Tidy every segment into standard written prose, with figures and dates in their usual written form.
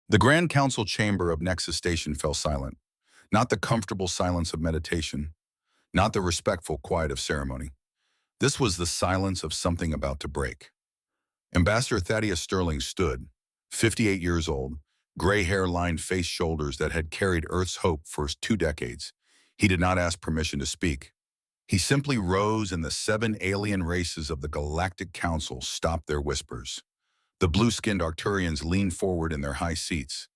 The Grand Council chamber of Nexus Station fell silent, not the comfortable silence of meditation, not the respectful quiet of ceremony. This was the silence of something about to break. Ambassador Thaddeus Sterling stood, 58 years old, gray hair lined face shoulders that had carried Earth's hope for 2 decades. He did not ask permission to speak. He simply rose, and the 7 alien races of the Galactic Council stopped their whispers. The blue-skinned Arcturians leaned forward in their high seats.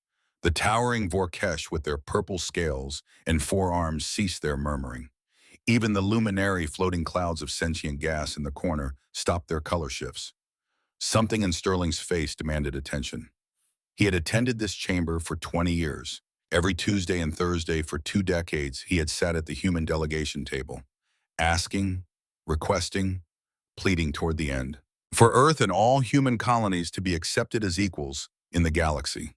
The towering Vorkesh with their purple scales and forearms ceased their murmuring. Even the luminary floating clouds of sentient gas in the corner stopped their color shifts. Something in Sterling's face demanded attention. He had attended this chamber for 20 years. Every Tuesday and Thursday for 2 decades, he had sat at the human delegation table, asking, requesting, pleading toward the end, for Earth and all human colonies to be accepted as equals in the galaxy.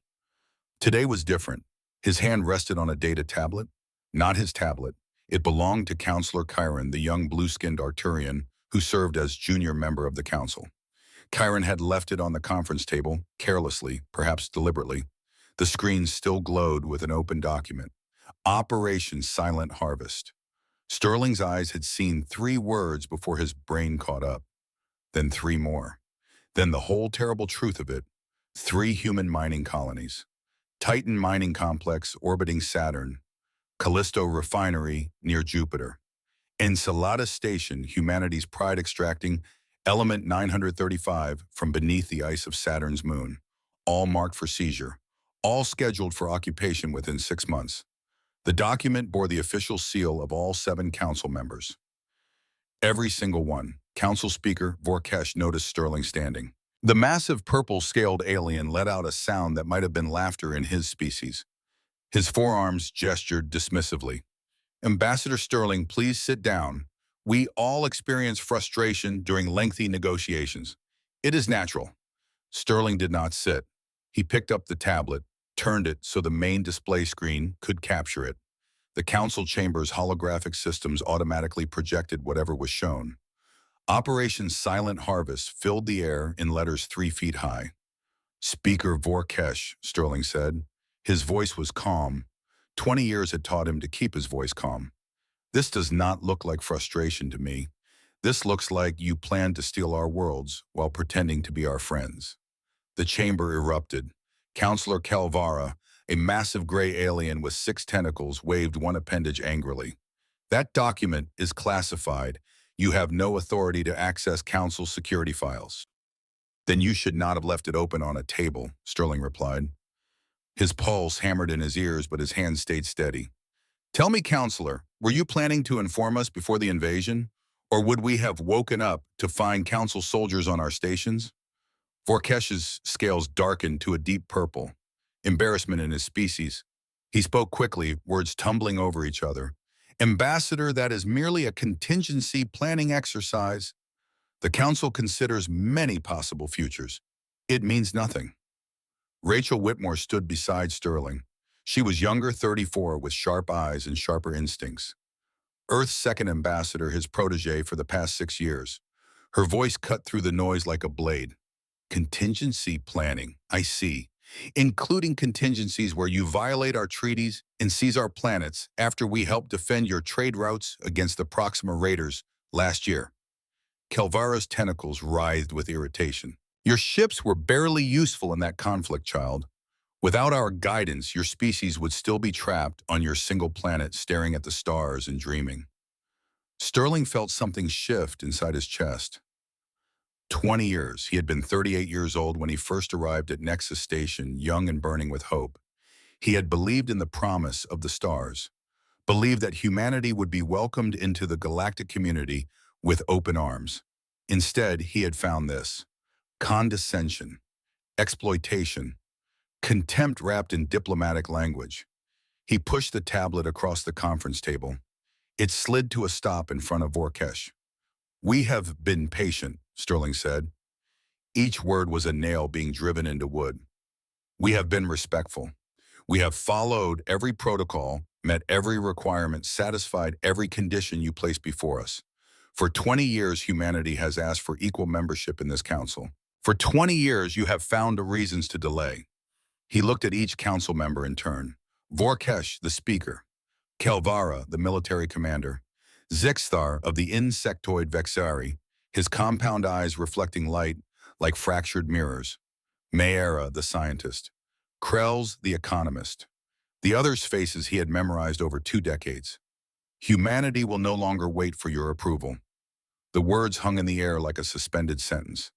Today was different. His hand rested on a data tablet, not his tablet. It belonged to Counselor Chiron, the young blue-skinned Arcturian who served as junior member of the council. Chiron had left it on the conference table, carelessly, perhaps deliberately. The screen still glowed with an open document. Operation Silent Harvest. Sterling's eyes had seen 3 words before his brain caught up. Then 3 more. Then the whole terrible truth of it. 3 human mining colonies. Titan Mining Complex orbiting Saturn. Callisto Refinery near Jupiter. Encelada Station, humanity's pride extracting element 935 from beneath the ice of Saturn's moon. All marked for seizure. All scheduled for occupation within 6 months. The document bore the official seal of all 7 council members. Every single one. Council Speaker Vorkesh noticed Sterling standing. The massive purple-scaled alien let out a sound that might have been laughter in his species. His forearms gestured dismissively. Ambassador Sterling, please sit down. We all experience frustration during lengthy negotiations. It is natural. Sterling did not sit. He picked up the tablet, turned it so the main display screen could capture it. The council chamber's holographic systems automatically projected whatever was shown. Operation Silent Harvest filled the air in letters 3 feet high. Speaker Vorkesh, Sterling said. His voice was calm. 20 years had taught him to keep his voice calm. This does not look like frustration to me. This looks like you plan to steal our worlds while pretending to be our friends. The chamber erupted. Counselor Calvara, a massive gray alien with 6 tentacles, waved one appendage angrily. That document is classified. You have no authority to access council security files. Then you should not have left it open on a table, Sterling replied. His pulse hammered in his ears, but his hand stayed steady. Tell me, Counselor, were you planning to inform us before the invasion? Or would we have woken up to find council soldiers on our stations? Vorkesh's scales darkened to a deep purple, embarrassment in his species. He spoke quickly, words tumbling over each other. Ambassador, that is merely a contingency planning exercise. The council considers many possible futures. It means nothing. Rachel Whitmore stood beside Sterling. She was younger, 34, with sharp eyes and sharper instincts. Earth's second ambassador, his protege for the past 6 years. Her voice cut through the noise like a blade. Contingency planning, I see. Including contingencies where you violate our treaties and seize our planets after we helped defend your trade routes against the Proxima Raiders last year. Calvara's tentacles writhed with irritation. Your ships were barely useful in that conflict, child. Without our guidance, your species would still be trapped on your single planet, staring at the stars and dreaming. Sterling felt something shift inside his chest. 20 years. He had been 38 years old when he first arrived at Nexus Station, young and burning with hope. He had believed in the promise of the stars, believed that humanity would be welcomed into the galactic community with open arms. Instead, he had found this: condescension, exploitation, contempt wrapped in diplomatic language. He pushed the tablet across the conference table. It slid to a stop in front of Vorkesh. We have been patient, Sterling said. Each word was a nail being driven into wood. We have been respectful. We have followed every protocol, met every requirement, satisfied every condition you placed before us. For 20 years, humanity has asked for equal membership in this council. For 20 years, you have found reasons to delay. He looked at each council member in turn. Vorkesh, the speaker. Kelvara, the military commander. Zixthar of the insectoid Vexari, his compound eyes reflecting light like fractured mirrors. Mayera, the scientist. Krells, the economist. The others' faces he had memorized over 2 decades. Humanity will no longer wait for your approval. The words hung in the air like a suspended sentence.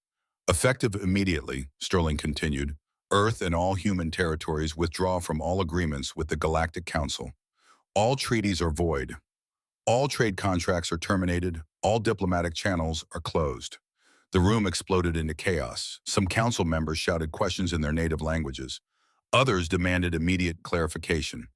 Effective immediately, Sterling continued, Earth and all human territories withdraw from all agreements with the Galactic Council. All treaties are void. All trade contracts are terminated. All diplomatic channels are closed. The room exploded into chaos. Some council members shouted questions in their native languages. Others demanded immediate clarification.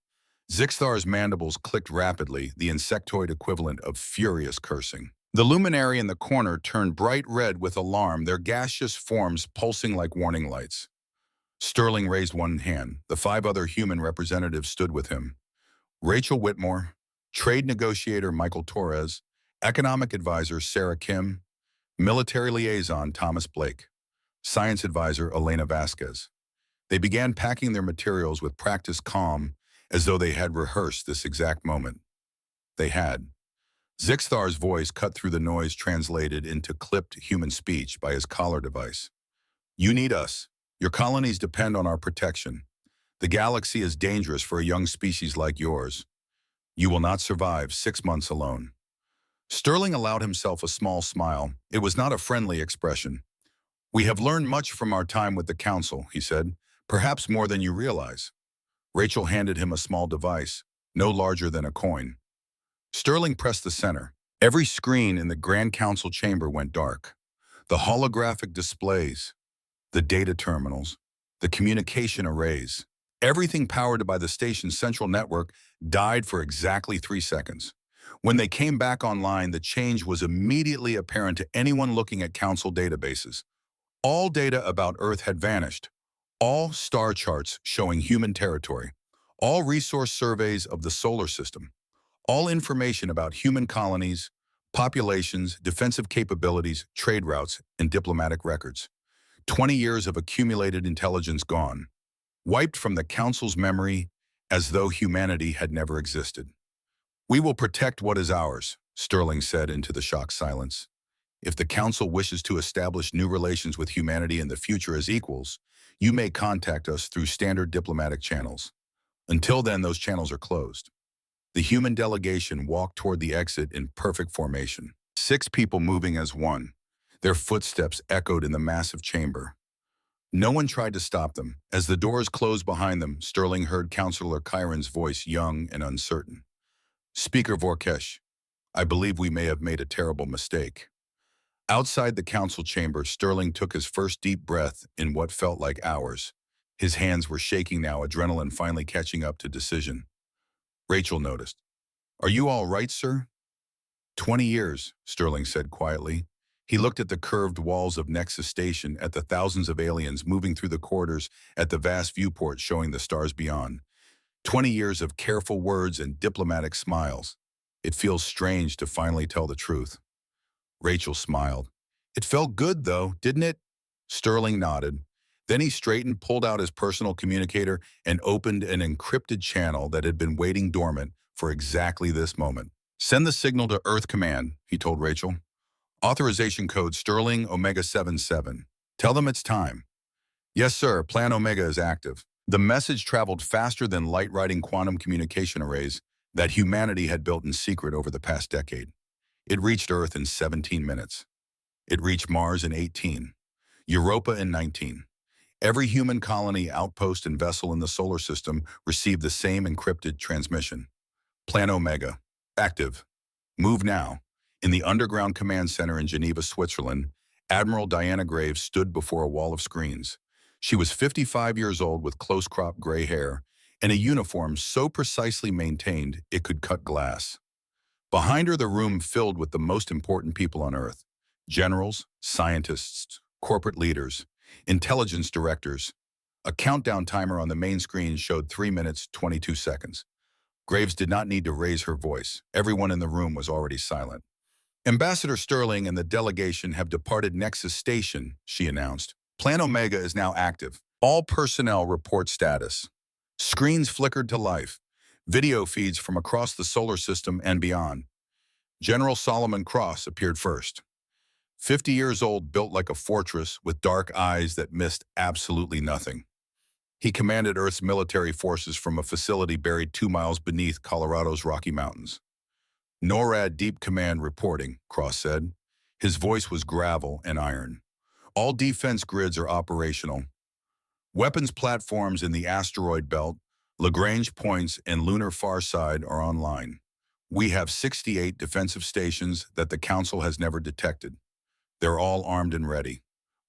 Zixthar's mandibles clicked rapidly, the insectoid equivalent of furious cursing. The luminary in the corner turned bright red with alarm, their gaseous forms pulsing like warning lights. Sterling raised one hand. The 5 other human representatives stood with him. Rachel Whitmore, trade negotiator Michael Torres, economic advisor Sarah Kim, military liaison Thomas Blake, science advisor Elena Vasquez. They began packing their materials with practiced calm, as though they had rehearsed this exact moment. They had. Zixthar's voice cut through the noise translated into clipped human speech by his collar device. You need us. Your colonies depend on our protection. The galaxy is dangerous for a young species like yours. You will not survive 6 months alone. Sterling allowed himself a small smile. It was not a friendly expression. We have learned much from our time with the Council, he said, perhaps more than you realize. Rachel handed him a small device, no larger than a coin. Sterling pressed the center. Every screen in the Grand Council chamber went dark. The holographic displays, the data terminals, the communication arrays, everything powered by the station's central network died for exactly 3 seconds. When they came back online, the change was immediately apparent to anyone looking at Council databases. All data about Earth had vanished. All star charts showing human territory. All resource surveys of the solar system. All information about human colonies, populations, defensive capabilities, trade routes, and diplomatic records. 20 years of accumulated intelligence gone, wiped from the Council's memory as though humanity had never existed. We will protect what is ours, Sterling said into the shocked silence. If the Council wishes to establish new relations with humanity in the future as equals, you may contact us through standard diplomatic channels. Until then, those channels are closed. The human delegation walked toward the exit in perfect formation. 6 people moving as one. Their footsteps echoed in the massive chamber. No one tried to stop them. As the doors closed behind them, Sterling heard Councillor Chiron's voice, young and uncertain. Speaker Vorkesh, I believe we may have made a terrible mistake. Outside the council chamber, Sterling took his first deep breath in what felt like hours. His hands were shaking now, adrenaline finally catching up to decision. Rachel noticed. Are you all right, sir? 20 years, Sterling said quietly. He looked at the curved walls of Nexus Station, at the thousands of aliens moving through the corridors, at the vast viewport showing the stars beyond. 20 years of careful words and diplomatic smiles. It feels strange to finally tell the truth. Rachel smiled. It felt good, though, didn't it? Sterling nodded. Then he straightened, pulled out his personal communicator, and opened an encrypted channel that had been waiting dormant for exactly this moment. Send the signal to Earth Command, he told Rachel. Authorization code Sterling Omega 77. Tell them it's time. Yes, sir. Plan Omega is active. The message traveled faster than light-riding quantum communication arrays that humanity had built in secret over the past decade. It reached Earth in 17 minutes. It reached Mars in 18. Europa in 19. Every human colony, outpost, and vessel in the solar system received the same encrypted transmission. Plan Omega. Active. Move now. In the underground command center in Geneva, Switzerland, Admiral Diana Graves stood before a wall of screens. She was 55 years old with close-cropped gray hair and a uniform so precisely maintained it could cut glass. Behind her, the room filled with the most important people on Earth. Generals, scientists, corporate leaders, intelligence directors. A countdown timer on the main screen showed 3 minutes, 22 seconds. Graves did not need to raise her voice. Everyone in the room was already silent. Ambassador Sterling and the delegation have departed Nexus Station, she announced. Plan Omega is now active. All personnel report status. Screens flickered to life. Video feeds from across the solar system and beyond. General Solomon Cross appeared first. 50 years old, built like a fortress with dark eyes that missed absolutely nothing. He commanded Earth's military forces from a facility buried 2 miles beneath Colorado's Rocky Mountains. NORAD Deep Command reporting, Cross said. His voice was gravel and iron. All defense grids are operational. Weapons platforms in the asteroid belt, Lagrange points, and lunar far side are online. We have 68 defensive stations that the Council has never detected. They're all armed and ready.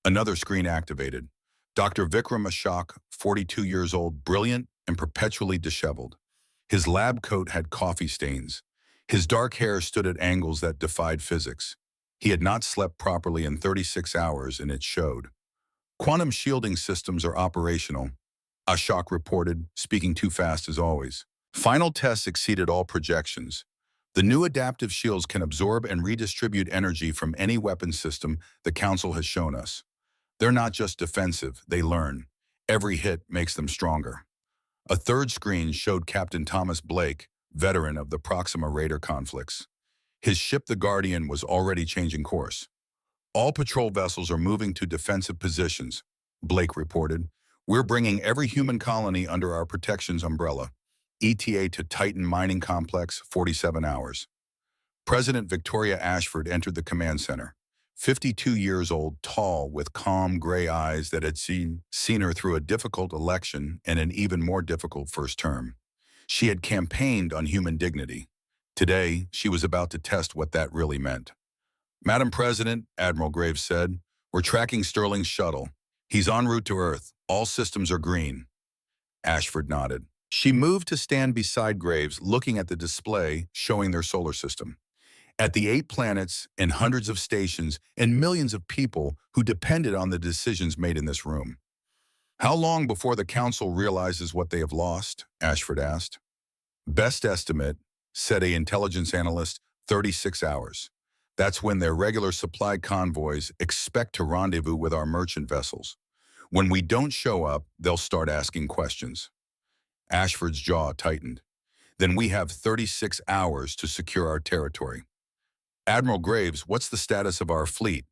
Another screen activated. Dr. Vikram Ashok, 42 years old, brilliant and perpetually disheveled. His lab coat had coffee stains. His dark hair stood at angles that defied physics. He had not slept properly in 36 hours, and it showed. Quantum shielding systems are operational, Ashok reported, speaking too fast as always. Final tests exceeded all projections. The new adaptive shields can absorb and redistribute energy from any weapon system the Council has shown us. They're not just defensive, they learn. Every hit makes them stronger. A third screen showed Captain Thomas Blake, veteran of the Proxima Raider conflicts. His ship, the Guardian, was already changing course. All patrol vessels are moving to defensive positions, Blake reported. We're bringing every human colony under our protection's umbrella. ETA to Titan Mining Complex, 47 hours. President Victoria Ashford entered the command center. 52 years old, tall, with calm gray eyes that had seen her through a difficult election and an even more difficult first term. She had campaigned on human dignity. Today, she was about to test what that really meant. Madam President, Admiral Graves said, we're tracking Sterling's shuttle. He's en route to Earth. All systems are green. Ashford nodded. She moved to stand beside Graves, looking at the display showing their solar system. At the 8 planets and hundreds of stations and millions of people who depended on the decisions made in this room. How long before the Council realizes what they have lost? Ashford asked. Best estimate, said an intelligence analyst, 36 hours. That's when their regular supply convoys expect to rendezvous with our merchant vessels. When we don't show up, they'll start asking questions. Ashford's jaw tightened. Then we have 36 hours to secure our territory. Admiral Graves, what's the status of our fleet?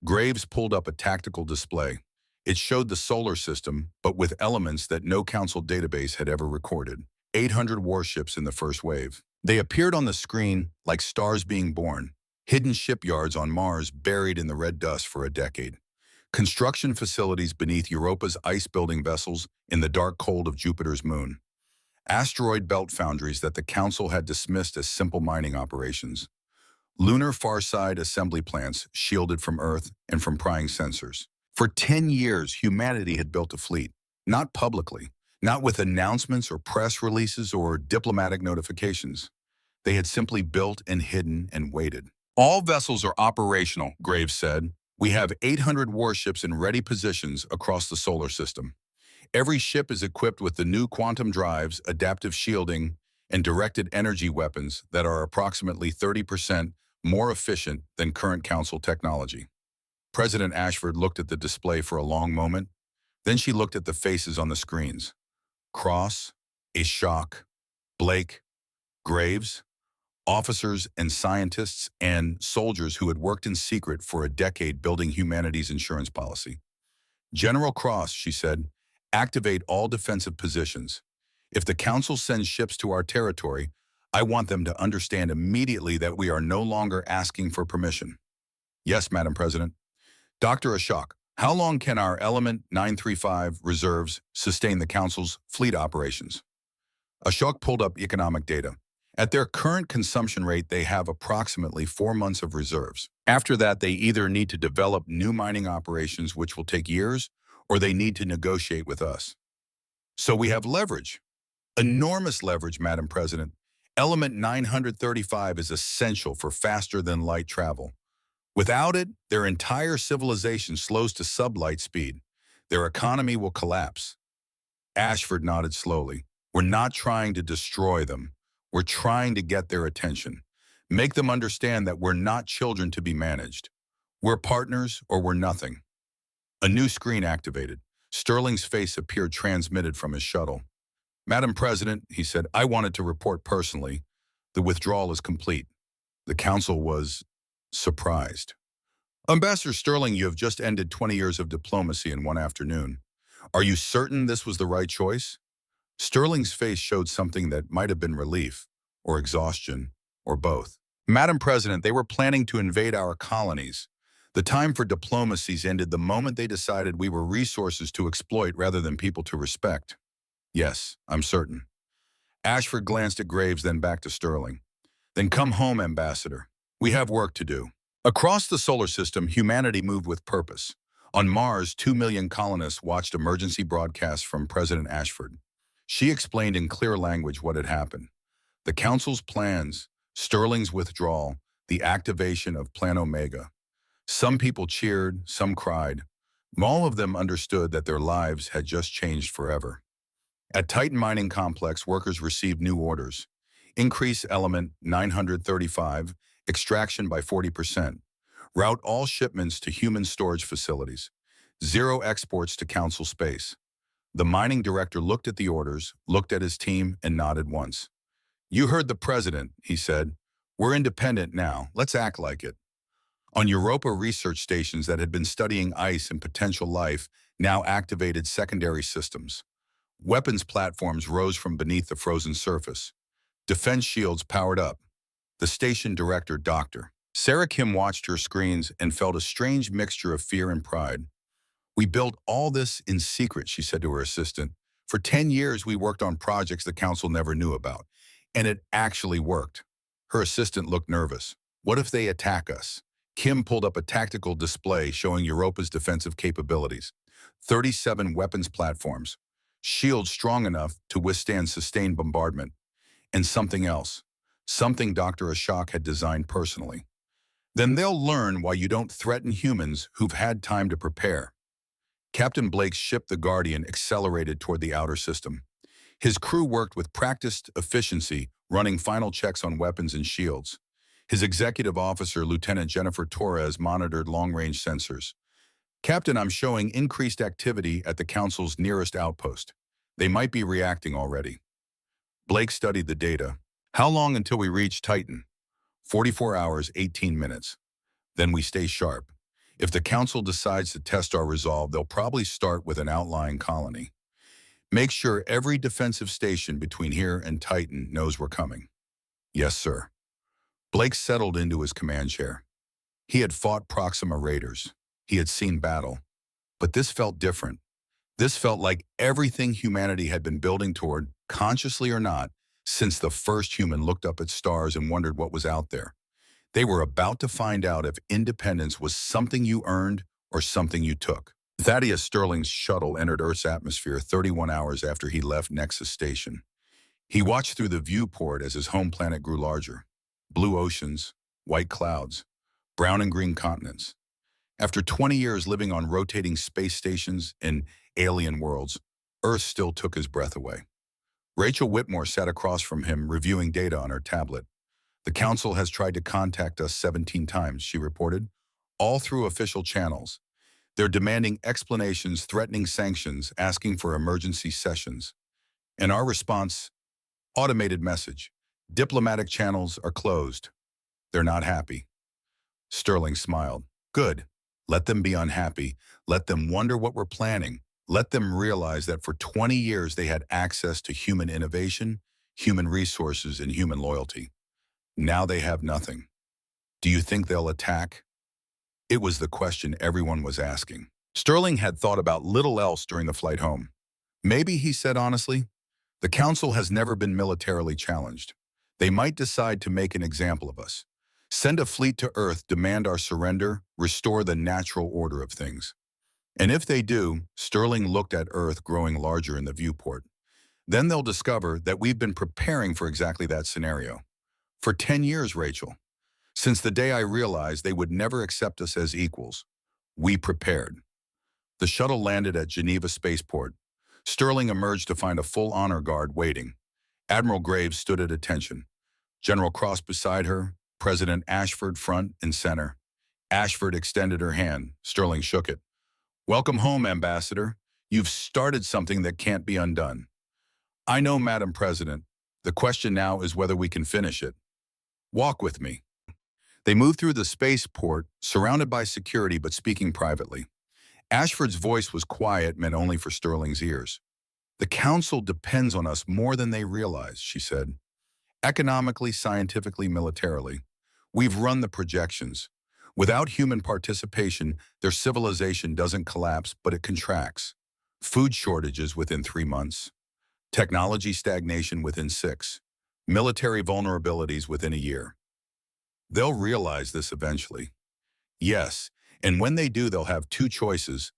Graves pulled up a tactical display. It showed the solar system, but with elements that no Council database had ever recorded. 800 warships in the first wave. They appeared on the screen like stars being born, hidden shipyards on Mars buried in the red dust for a decade. Construction facilities beneath Europa's ice-building vessels in the dark cold of Jupiter's moon. Asteroid belt foundries that the Council had dismissed as simple mining operations. Lunar far-side assembly plants shielded from Earth and from prying sensors. For 10 years, humanity had built a fleet, not publicly, not with announcements or press releases or diplomatic notifications. They had simply built and hidden and waited. All vessels are operational, Graves said. We have 800 warships in ready positions across the solar system. Every ship is equipped with the new quantum drives, adaptive shielding, and directed energy weapons that are approximately 30% more efficient than current Council technology. President Ashford looked at the display for a long moment. Then she looked at the faces on the screens. Cross, Ashok, Blake, Graves, officers and scientists and soldiers who had worked in secret for a decade building humanity's insurance policy. General Cross, she said, activate all defensive positions. If the Council sends ships to our territory, I want them to understand immediately that we are no longer asking for permission. Yes, Madam President. Dr. Ashok, how long can our Element 935 reserves sustain the Council's fleet operations? Ashok pulled up economic data. At their current consumption rate, they have approximately 4 months of reserves. After that, they either need to develop new mining operations, which will take years, or they need to negotiate with us. So we have leverage. Enormous leverage, Madam President. Element 935 is essential for faster-than-light travel. Without it, their entire civilization slows to sublight speed. Their economy will collapse. Ashford nodded slowly. We're not trying to destroy them. We're trying to get their attention. Make them understand that we're not children to be managed. We're partners or we're nothing. A new screen activated. Sterling's face appeared transmitted from his shuttle. "Madam President," he said, "I wanted to report personally. The withdrawal is complete." The council was surprised. "Ambassador Sterling, you have just ended 20 years of diplomacy in one afternoon. Are you certain this was the right choice?" Sterling's face showed something that might have been relief, or exhaustion, or both. "Madam President, they were planning to invade our colonies. The time for diplomacies ended the moment they decided we were resources to exploit rather than people to respect." "Yes, I'm certain." Ashford glanced at Graves, then back to Sterling. "Then come home, Ambassador. We have work to do." Across the solar system, humanity moved with purpose. On Mars, 2 million colonists watched emergency broadcasts from President Ashford. She explained in clear language what had happened. The Council's plans, Sterling's withdrawal, the activation of Plan Omega. Some people cheered, some cried. All of them understood that their lives had just changed forever. At Titan Mining Complex, workers received new orders. Increase element 935, extraction by 40%. Route all shipments to human storage facilities. Zero exports to Council space. The mining director looked at the orders, looked at his team, and nodded once. "You heard the president," he said. "We're independent now. Let's act like it." On Europa, research stations that had been studying ice and potential life now activated secondary systems. Weapons platforms rose from beneath the frozen surface. Defense shields powered up. The station director, Dr. Sarah Kim, watched her screens and felt a strange mixture of fear and pride. "We built all this in secret," she said to her assistant. "For 10 years, we worked on projects the council never knew about. And it actually worked." Her assistant looked nervous. "What if they attack us?" Kim pulled up a tactical display showing Europa's defensive capabilities. 37 weapons platforms. Shields strong enough to withstand sustained bombardment. And something else. Something Dr. Ashok had designed personally. "Then they'll learn why you don't threaten humans who've had time to prepare." Captain Blake's ship, the Guardian, accelerated toward the outer system. His crew worked with practiced efficiency, running final checks on weapons and shields. His executive officer, Lieutenant Jennifer Torres, monitored long-range sensors. "Captain, I'm showing increased activity at the Council's nearest outpost. They might be reacting already." Blake studied the data. "How long until we reach Titan?" 44 hours, 18 minutes. "Then we stay sharp. If the Council decides to test our resolve, they'll probably start with an outlying colony. Make sure every defensive station between here and Titan knows we're coming." "Yes, sir." Blake settled into his command chair. He had fought Proxima raiders. He had seen battle. But this felt different. This felt like everything humanity had been building toward, consciously or not, since the first human looked up at stars and wondered what was out there. They were about to find out if independence was something you earned or something you took. Thaddeus Sterling's shuttle entered Earth's atmosphere 31 hours after he left Nexus Station. He watched through the viewport as his home planet grew larger. Blue oceans, white clouds, brown and green continents. After 20 years living on rotating space stations in alien worlds, Earth still took his breath away. Rachel Whitmore sat across from him, reviewing data on her tablet. "The Council has tried to contact us 17 times, she reported, all through official channels. They're demanding explanations, threatening sanctions, asking for emergency sessions. And our response? Automated message. Diplomatic channels are closed. They're not happy." Sterling smiled. "Good. Let them be unhappy. Let them wonder what we're planning. Let them realize that for 20 years they had access to human innovation, human resources, and human loyalty. Now they have nothing. Do you think they'll attack?" It was the question everyone was asking. Sterling had thought about little else during the flight home. "Maybe," he said honestly, "the Council has never been militarily challenged. They might decide to make an example of us. Send a fleet to Earth, demand our surrender, restore the natural order of things. And if they do," Sterling looked at Earth growing larger in the viewport, "then they'll discover that we've been preparing for exactly that scenario. For 10 years, Rachel. Since the day I realized they would never accept us as equals. We prepared." The shuttle landed at Geneva Spaceport. Sterling emerged to find a full honor guard waiting. Admiral Graves stood at attention. General Cross beside her, President Ashford front and center. Ashford extended her hand. Sterling shook it. "Welcome home, Ambassador. You've started something that can't be undone. I know, Madam President. The question now is whether we can finish it. Walk with me. They moved through the spaceport, surrounded by security but speaking privately. Ashford's voice was quiet, meant only for Sterling's ears. The Council depends on us more than they realize, she said. Economically, scientifically, militarily. We've run the projections. Without human participation, their civilization doesn't collapse, but it contracts. Food shortages within 3 months. Technology stagnation within 6. Military vulnerabilities within a year. They'll realize this eventually. Yes, and when they do, they'll have 2 choices: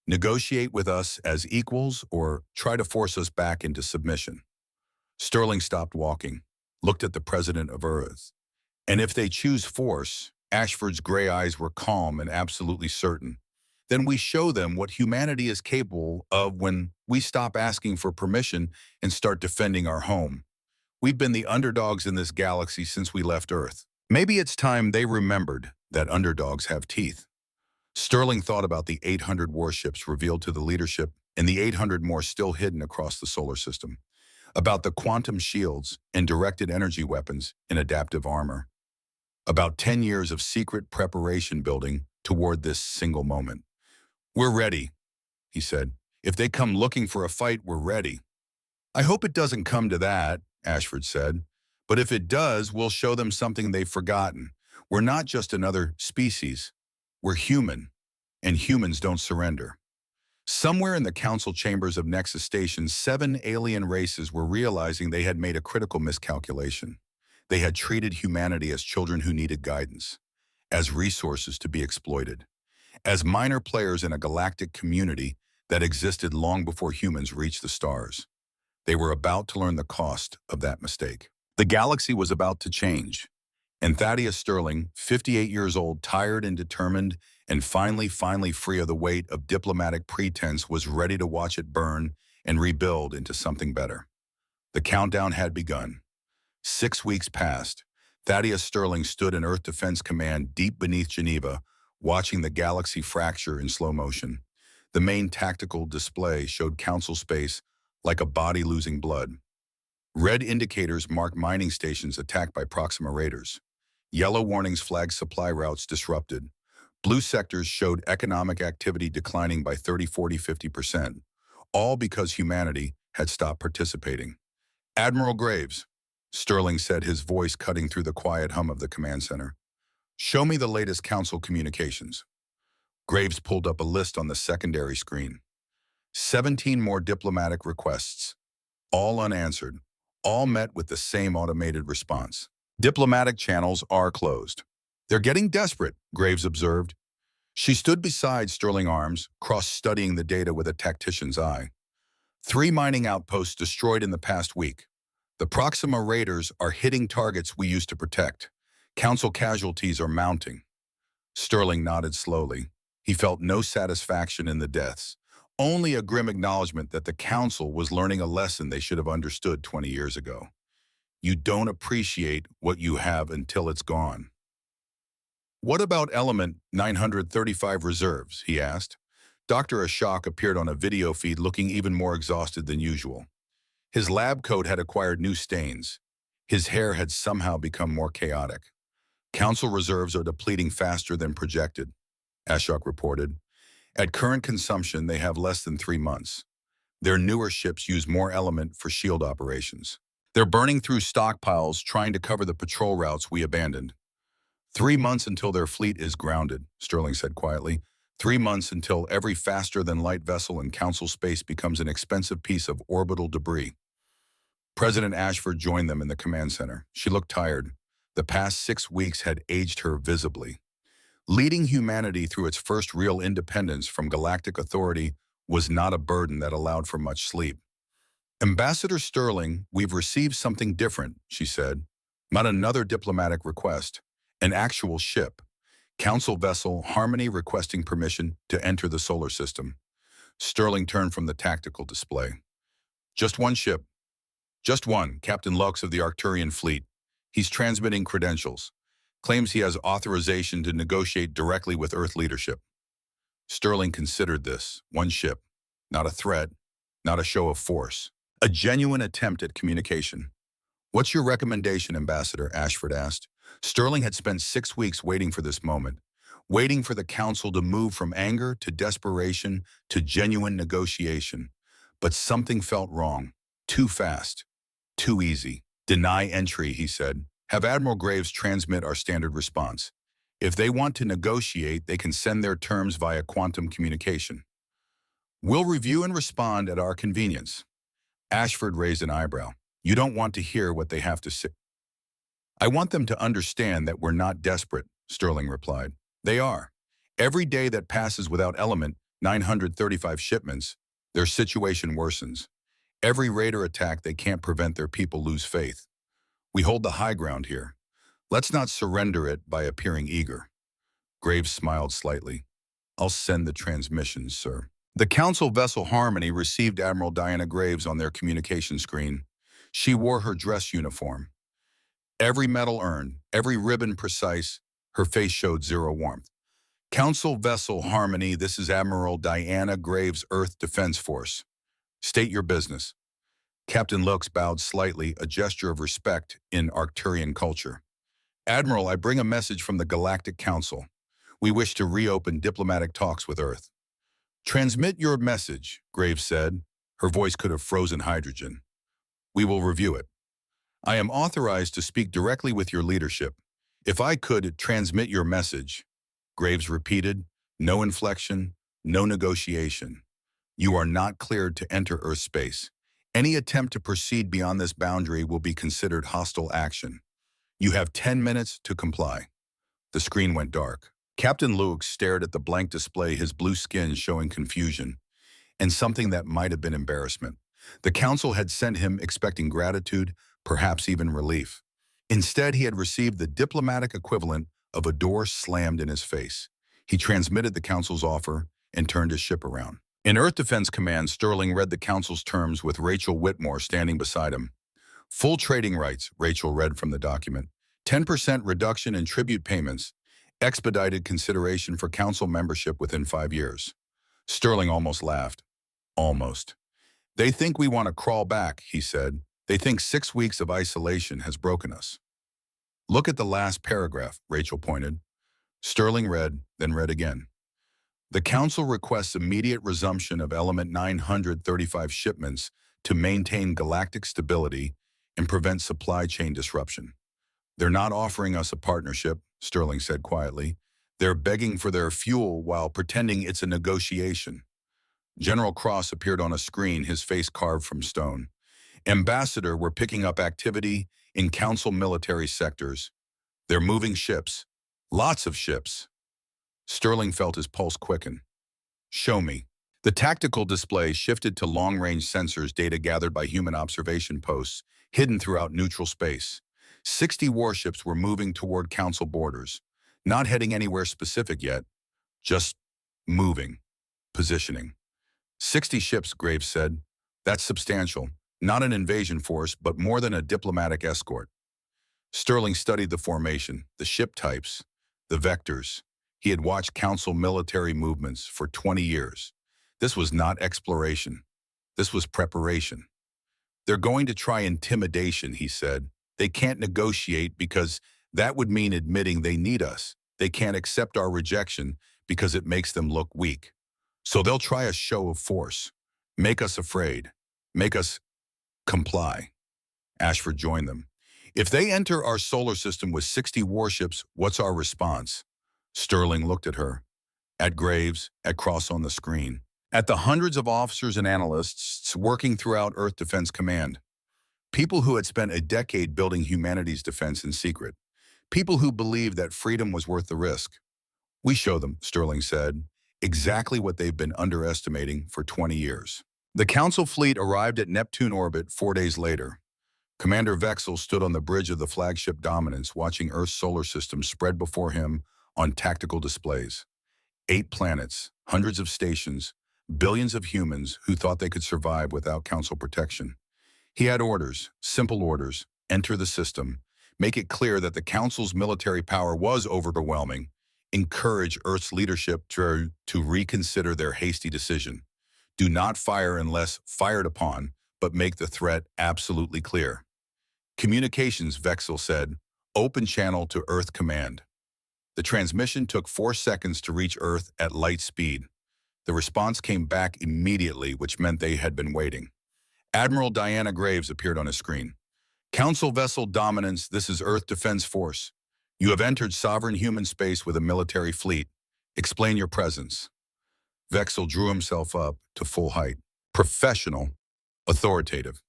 negotiate with us as equals or try to force us back into submission. Sterling stopped walking, looked at the president of Earth. And if they choose force, Ashford's gray eyes were calm and absolutely certain, then we show them what humanity is capable of when we stop asking for permission and start defending our home. We've been the underdogs in this galaxy since we left Earth. Maybe it's time they remembered that underdogs have teeth. Sterling thought about the 800 warships revealed to the leadership and the 800 more still hidden across the solar system, about the quantum shields and directed energy weapons and adaptive armor, about 10 years of secret preparation building toward this single moment. We're ready, he said. If they come looking for a fight, we're ready. I hope it doesn't come to that, Ashford said. But if it does, we'll show them something they've forgotten. We're not just another species. We're human, and humans don't surrender. Somewhere in the council chambers of Nexus Station, 7 alien races were realizing they had made a critical miscalculation. They had treated humanity as children who needed guidance, as resources to be exploited, as minor players in a galactic community that existed long before humans reached the stars. They were about to learn the cost of that mistake. The galaxy was about to change, and Thaddeus Sterling, 58 years old, tired and determined, and finally free of the weight of diplomatic pretense, was ready to watch it burn and rebuild into something better. The countdown had begun. 6 weeks passed. Thaddeus Sterling stood in Earth Defense Command deep beneath Geneva, watching the galaxy fracture in slow motion. The main tactical display showed Council space like a body losing blood. Red indicators marked mining stations attacked by Proxima raiders. Yellow warnings flagged supply routes disrupted. Blue sectors showed economic activity declining by 30, 40, 50%, all because humanity had stopped participating. Admiral Graves, Sterling said, his voice cutting through the quiet hum of the command center. Show me the latest council communications. Graves pulled up a list on the secondary screen. 17 more diplomatic requests, all unanswered, all met with the same automated response. Diplomatic channels are closed. They're getting desperate, Graves observed. She stood beside Sterling Arms, cross-studying the data with a tactician's eye. 3 mining outposts destroyed in the past week. The Proxima raiders are hitting targets we used to protect. Council casualties are mounting. Sterling nodded slowly. He felt no satisfaction in the deaths, only a grim acknowledgement that the Council was learning a lesson they should have understood 20 years ago. You don't appreciate what you have until it's gone. What about Element 935 reserves? He asked. Dr. Ashok appeared on a video feed looking even more exhausted than usual. His lab coat had acquired new stains. His hair had somehow become more chaotic. Council reserves are depleting faster than projected, Ashok reported. At current consumption, they have less than 3 months. Their newer ships use more element for shield operations. They're burning through stockpiles trying to cover the patrol routes we abandoned. 3 months until their fleet is grounded, Sterling said quietly. 3 months until every faster-than-light vessel in Council space becomes an expensive piece of orbital debris. President Ashford joined them in the command center. She looked tired. The past 6 weeks had aged her visibly. Leading humanity through its first real independence from galactic authority was not a burden that allowed for much sleep. Ambassador Sterling, we've received something different, she said. Not another diplomatic request. An actual ship. Council vessel Harmony requesting permission to enter the solar system. Sterling turned from the tactical display. Just one ship. Just one, Captain Lux of the Arcturian fleet. He's transmitting credentials. Claims he has authorization to negotiate directly with Earth leadership. Sterling considered this. One ship. not a threat, not a show of force. A genuine attempt at communication. "What's your recommendation, Ambassador?" Ashford asked. Sterling had spent 6 weeks waiting for this moment, waiting for the council to move from anger to desperation to genuine negotiation. But something felt wrong. Too fast. Too easy. "Deny entry," he said. "Have Admiral Graves transmit our standard response. If they want to negotiate, they can send their terms via quantum communication. We'll review and respond at our convenience." Ashford raised an eyebrow. "You don't want to hear what they have to say." "I want them to understand that we're not desperate," Sterling replied. "They are. Every day that passes without element 935 shipments, their situation worsens. Every raider attack, they can't prevent their people lose faith. We hold the high ground here. Let's not surrender it by appearing eager." Graves smiled slightly. "I'll send the transmissions, sir." The Council vessel Harmony received Admiral Diana Graves on their communication screen. She wore her dress uniform. Every medal earned, every ribbon precise, her face showed zero warmth. "Council vessel Harmony, this is Admiral Diana Graves, Earth Defense Force. State your business." Captain Lux bowed slightly, a gesture of respect in Arcturian culture. "Admiral, I bring a message from the Galactic Council. We wish to reopen diplomatic talks with Earth." "Transmit your message," Graves said. Her voice could have frozen hydrogen. "We will review it. I am authorized to speak directly with your leadership. If I could transmit your message," Graves repeated, no inflection, no negotiation. "You are not cleared to enter Earth space. Any attempt to proceed beyond this boundary will be considered hostile action. You have 10 minutes to comply." The screen went dark. Captain Lux stared at the blank display, his blue skin showing confusion, and something that might have been embarrassment. The council had sent him expecting gratitude, perhaps even relief. Instead, he had received the diplomatic equivalent of a door slammed in his face. He transmitted the council's offer and turned his ship around. In Earth Defense Command, Sterling read the council's terms with Rachel Whitmore standing beside him. "Full trading rights," Rachel read from the document. 10% reduction in tribute payments. Expedited consideration for council membership within 5 years. Sterling almost laughed. Almost. "They think we want to crawl back," he said. "They think 6 weeks of isolation has broken us." "Look at the last paragraph," Rachel pointed. Sterling read, then read again. "The council requests immediate resumption of element 935 shipments to maintain galactic stability and prevent supply chain disruption." "They're not offering us a partnership," Sterling said quietly. "They're begging for their fuel while pretending it's a negotiation." General Cross appeared on a screen, his face carved from stone. "Ambassador, we're picking up activity in council military sectors. They're moving ships. Lots of ships." Sterling felt his pulse quicken. "Show me." The tactical display shifted to long-range sensors, data gathered by human observation posts, hidden throughout neutral space. 60 warships were moving toward council borders, not heading anywhere specific yet, just moving, positioning. 60 ships, Graves said. "That's substantial. Not an invasion force, but more than a diplomatic escort." Sterling studied the formation, the ship types, the vectors. He had watched council military movements for 20 years. This was not exploration. This was preparation. "They're going to try intimidation," he said. "They can't negotiate because that would mean admitting they need us. They can't accept our rejection because it makes them look weak. So they'll try a show of force, make us afraid, make us comply." Ashford joined them. "If they enter our solar system with 60 warships, what's our response?" Sterling looked at her, at Graves, at Cross on the screen, at the hundreds of officers and analysts working throughout Earth Defense Command. People who had spent a decade building humanity's defense in secret. People who believed that freedom was worth the risk. "We show them," Sterling said, "exactly what they've been underestimating for 20 years. The Council fleet arrived at Neptune orbit 4 days later. Commander Vexel stood on the bridge of the flagship Dominance, watching Earth's solar system spread before him on tactical displays. 8 planets, hundreds of stations, billions of humans who thought they could survive without Council protection. He had orders, simple orders: enter the system, make it clear that the Council's military power was overwhelming, encourage Earth's leadership to reconsider their hasty decision, Do not fire unless fired upon, but make the threat absolutely clear. Communications, Vexel said. Open channel to Earth command. The transmission took 4 seconds to reach Earth at light speed. The response came back immediately, which meant they had been waiting. Admiral Diana Graves appeared on his screen. Council Vessel Dominance, this is Earth Defense Force. You have entered sovereign human space with a military fleet. Explain your presence. Vexel drew himself up to full height. Professional, authoritative.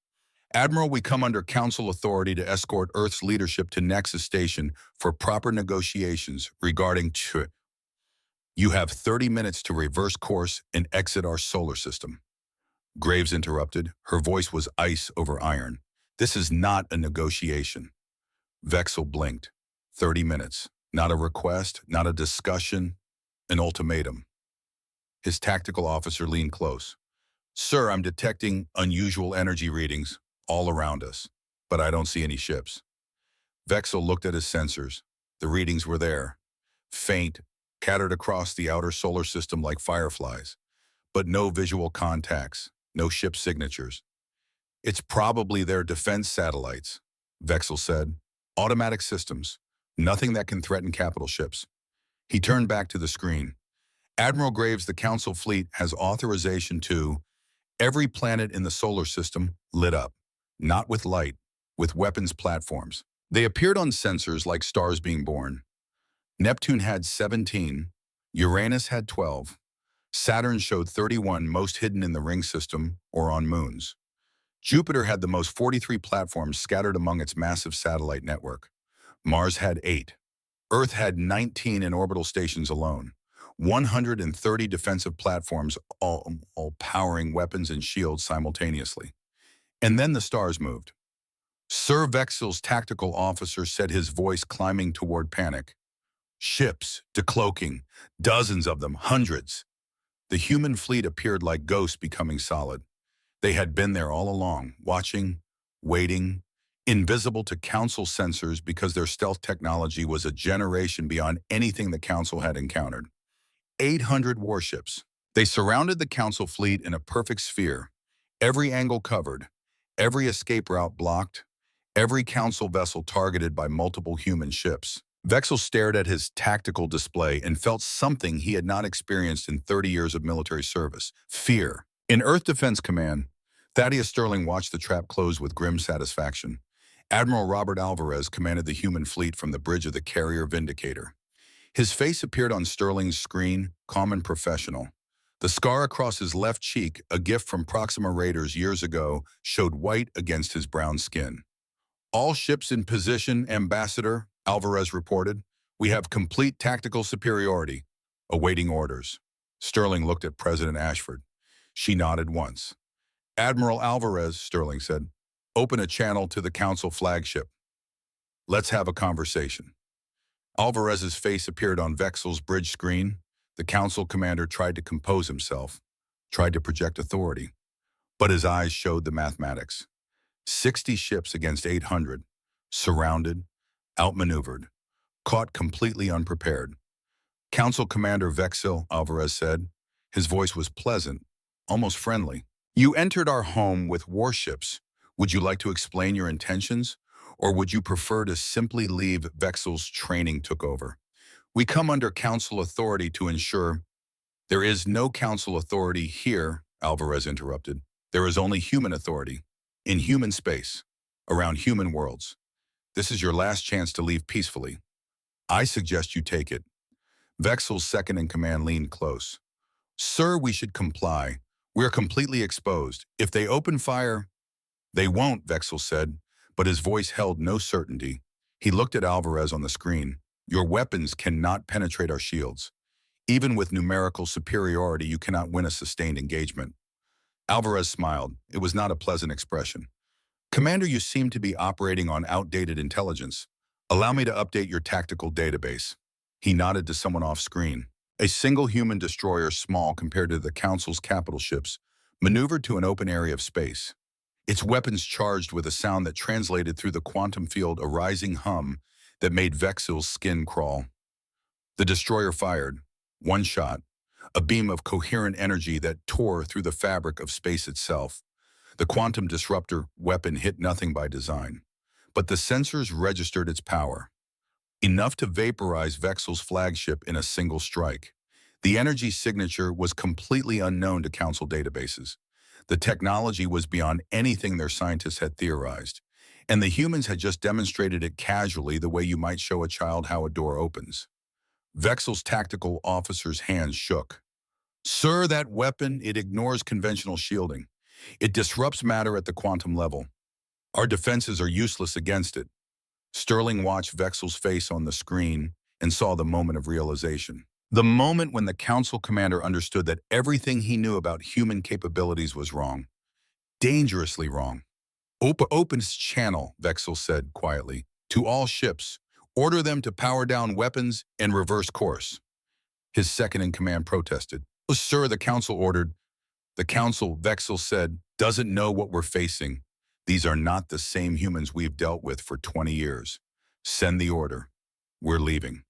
Admiral, we come under Council authority to escort Earth's leadership to Nexus Station for proper negotiations regarding TRI. You have 30 minutes to reverse course and exit our solar system. Graves interrupted. Her voice was ice over iron. This is not a negotiation. Vexel blinked. 30 minutes. Not a request, not a discussion, an ultimatum. His tactical officer leaned close. Sir, I'm detecting unusual energy readings all around us, but I don't see any ships. Vexel looked at his sensors. The readings were there. Faint, scattered across the outer solar system like fireflies, but no visual contacts, no ship signatures. It's probably their defense satellites, Vexel said. Automatic systems, nothing that can threaten capital ships. He turned back to the screen. Admiral Graves, the Council fleet has authorization to every planet in the solar system lit up, not with light, with weapons platforms. They appeared on sensors like stars being born. Neptune had 17, Uranus had 12, Saturn showed 31, most hidden in the ring system or on moons. Jupiter had the most, 43 platforms scattered among its massive satellite network. Mars had 8. Earth had 19 in orbital stations alone. 130 defensive platforms, all powering weapons and shields simultaneously. And then the stars moved. Sir Vexel's tactical officer said, his voice climbing toward panic. Ships, decloaking, dozens of them, hundreds. The human fleet appeared like ghosts becoming solid. They had been there all along, watching, waiting, invisible to Council sensors because their stealth technology was a generation beyond anything the Council had encountered. 800 warships. They surrounded the Council fleet in a perfect sphere, every angle covered, every escape route blocked, every Council vessel targeted by multiple human ships. Vexel stared at his tactical display and felt something he had not experienced in 30 years of military service: fear. In Earth Defense Command, Thaddeus Sterling watched the trap close with grim satisfaction. Admiral Robert Alvarez commanded the human fleet from the bridge of the carrier Vindicator. His face appeared on Sterling's screen, calm and professional. The scar across his left cheek, a gift from Proxima Raiders years ago, showed white against his brown skin. All ships in position, Ambassador, Alvarez reported. We have complete tactical superiority. Awaiting orders. Sterling looked at President Ashford. She nodded once. Admiral Alvarez, Sterling said, open a channel to the Council flagship. Let's have a conversation. Alvarez's face appeared on Vexel's bridge screen. The Council commander tried to compose himself, tried to project authority, but his eyes showed the mathematics. 60 ships against 800, surrounded, outmaneuvered, caught completely unprepared. Council Commander Vexel, Alvarez said. His voice was pleasant, almost friendly. You entered our home with warships. Would you like to explain your intentions? Or would you prefer to simply leave? Vexel's training took over. We come under Council authority to ensure. There is no Council authority here, Alvarez interrupted. There is only human authority. In human space. Around human worlds. This is your last chance to leave peacefully. I suggest you take it. Vexel's second-in-command leaned close. Sir, we should comply. We are completely exposed. If they open fire. They won't, Vexel said, but his voice held no certainty. He looked at Alvarez on the screen. Your weapons cannot penetrate our shields. Even with numerical superiority, you cannot win a sustained engagement. Alvarez smiled. It was not a pleasant expression. Commander, you seem to be operating on outdated intelligence. Allow me to update your tactical database. He nodded to someone off screen. A single human destroyer, small compared to the Council's capital ships, maneuvered to an open area of space. Its weapons charged with a sound that translated through the quantum field, a rising hum that made Vexel's skin crawl. The destroyer fired. One shot. a beam of coherent energy that tore through the fabric of space itself. The quantum disruptor weapon hit nothing by design, but the sensors registered its power, enough to vaporize Vexel's flagship in a single strike. The energy signature was completely unknown to Council databases. The technology was beyond anything their scientists had theorized, and the humans had just demonstrated it casually the way you might show a child how a door opens. Vexel's tactical officer's hands shook. Sir, that weapon, it ignores conventional shielding. It disrupts matter at the quantum level. Our defenses are useless against it. Sterling watched Vexel's face on the screen and saw the moment of realization. The moment when the Council commander understood that everything he knew about human capabilities was wrong. Dangerously wrong. Opens channel, Vexel said quietly. To all ships, order them to power down weapons and reverse course. His second-in-command protested. Oh, sir, the Council ordered. The Council, Vexel said, doesn't know what we're facing. These are not the same humans we've dealt with for 20 years. Send the order. We're leaving.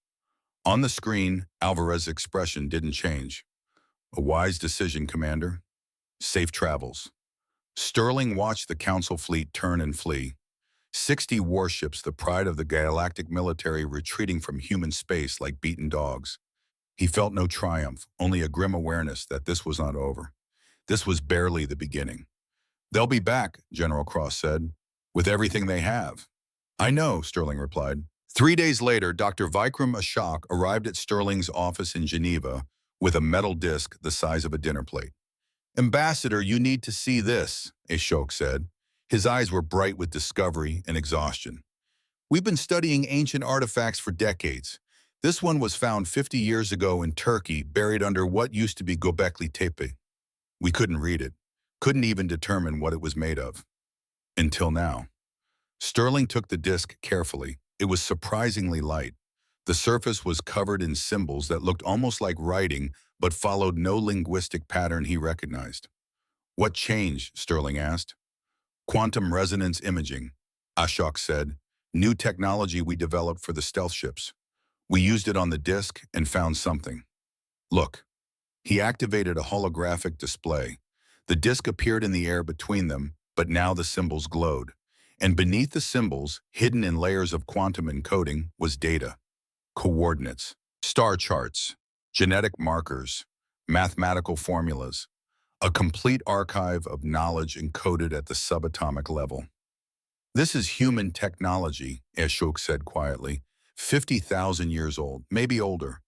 On the screen, Alvarez's expression didn't change. A wise decision, Commander. Safe travels. Sterling watched the Council fleet turn and flee. 60 warships, the pride of the Galactic military, retreating from human space like beaten dogs. He felt no triumph, only a grim awareness that this was not over. This was barely the beginning. They'll be back, General Cross said, with everything they have. I know, Sterling replied. 3 days later, Dr. Vikram Ashok arrived at Sterling's office in Geneva with a metal disc the size of a dinner plate. Ambassador, you need to see this, Ashok said. His eyes were bright with discovery and exhaustion. We've been studying ancient artifacts for decades. This one was found 50 years ago in Turkey, buried under what used to be Göbekli Tepe. We couldn't read it, couldn't even determine what it was made of. Until now. Sterling took the disc carefully. It was surprisingly light. The surface was covered in symbols that looked almost like writing, but followed no linguistic pattern he recognized. What changed? Sterling asked. Quantum resonance imaging, Ashok said. New technology we developed for the stealth ships. We used it on the disc and found something. Look. He activated a holographic display. The disc appeared in the air between them, but now the symbols glowed. And beneath the symbols, hidden in layers of quantum encoding, was data. Coordinates, star charts, genetic markers, mathematical formulas. A complete archive of knowledge encoded at the subatomic level. This is human technology, Ashok said quietly. 50,000 years old, maybe older.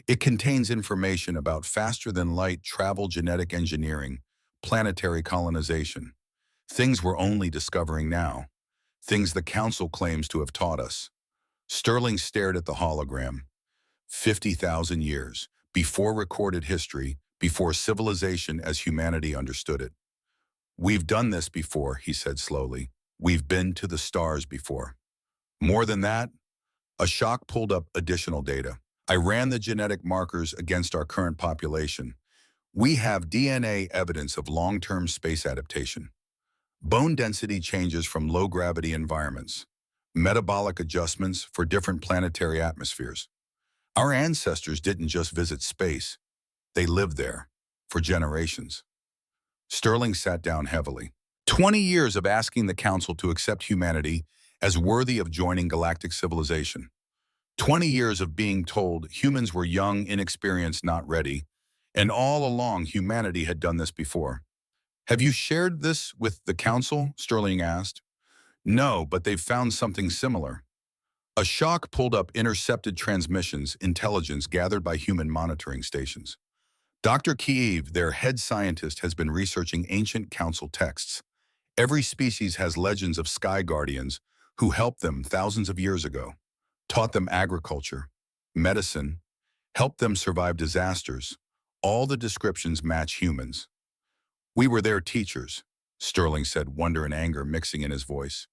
It contains information about faster-than-light travel, genetic engineering, planetary colonization. Things we're only discovering now. Things the Council claims to have taught us. Sterling stared at the hologram. 50,000 years, before recorded history, before civilization as humanity understood it. We've done this before, he said slowly. We've been to the stars before. More than that, Ashok pulled up additional data. I ran the genetic markers against our current population. We have DNA evidence of long-term space adaptation. Bone density changes from low-gravity environments. Metabolic adjustments for different planetary atmospheres. Our ancestors didn't just visit space. They lived there for generations. Sterling sat down heavily. 20 years of asking the Council to accept humanity as worthy of joining galactic civilization. 20 years of being told humans were young, inexperienced, not ready, and all along humanity had done this before. Have you shared this with the Council? Sterling asked. No, but they've found something similar. Ashok pulled up intercepted transmissions, intelligence gathered by human monitoring stations. Dr. Kiev, their head scientist, has been researching ancient Council texts. Every species has legends of sky guardians who helped them thousands of years ago. Taught them agriculture, medicine, helped them survive disasters. All the descriptions match humans. We were their teachers, Sterling said, wonder and anger mixing in his voice.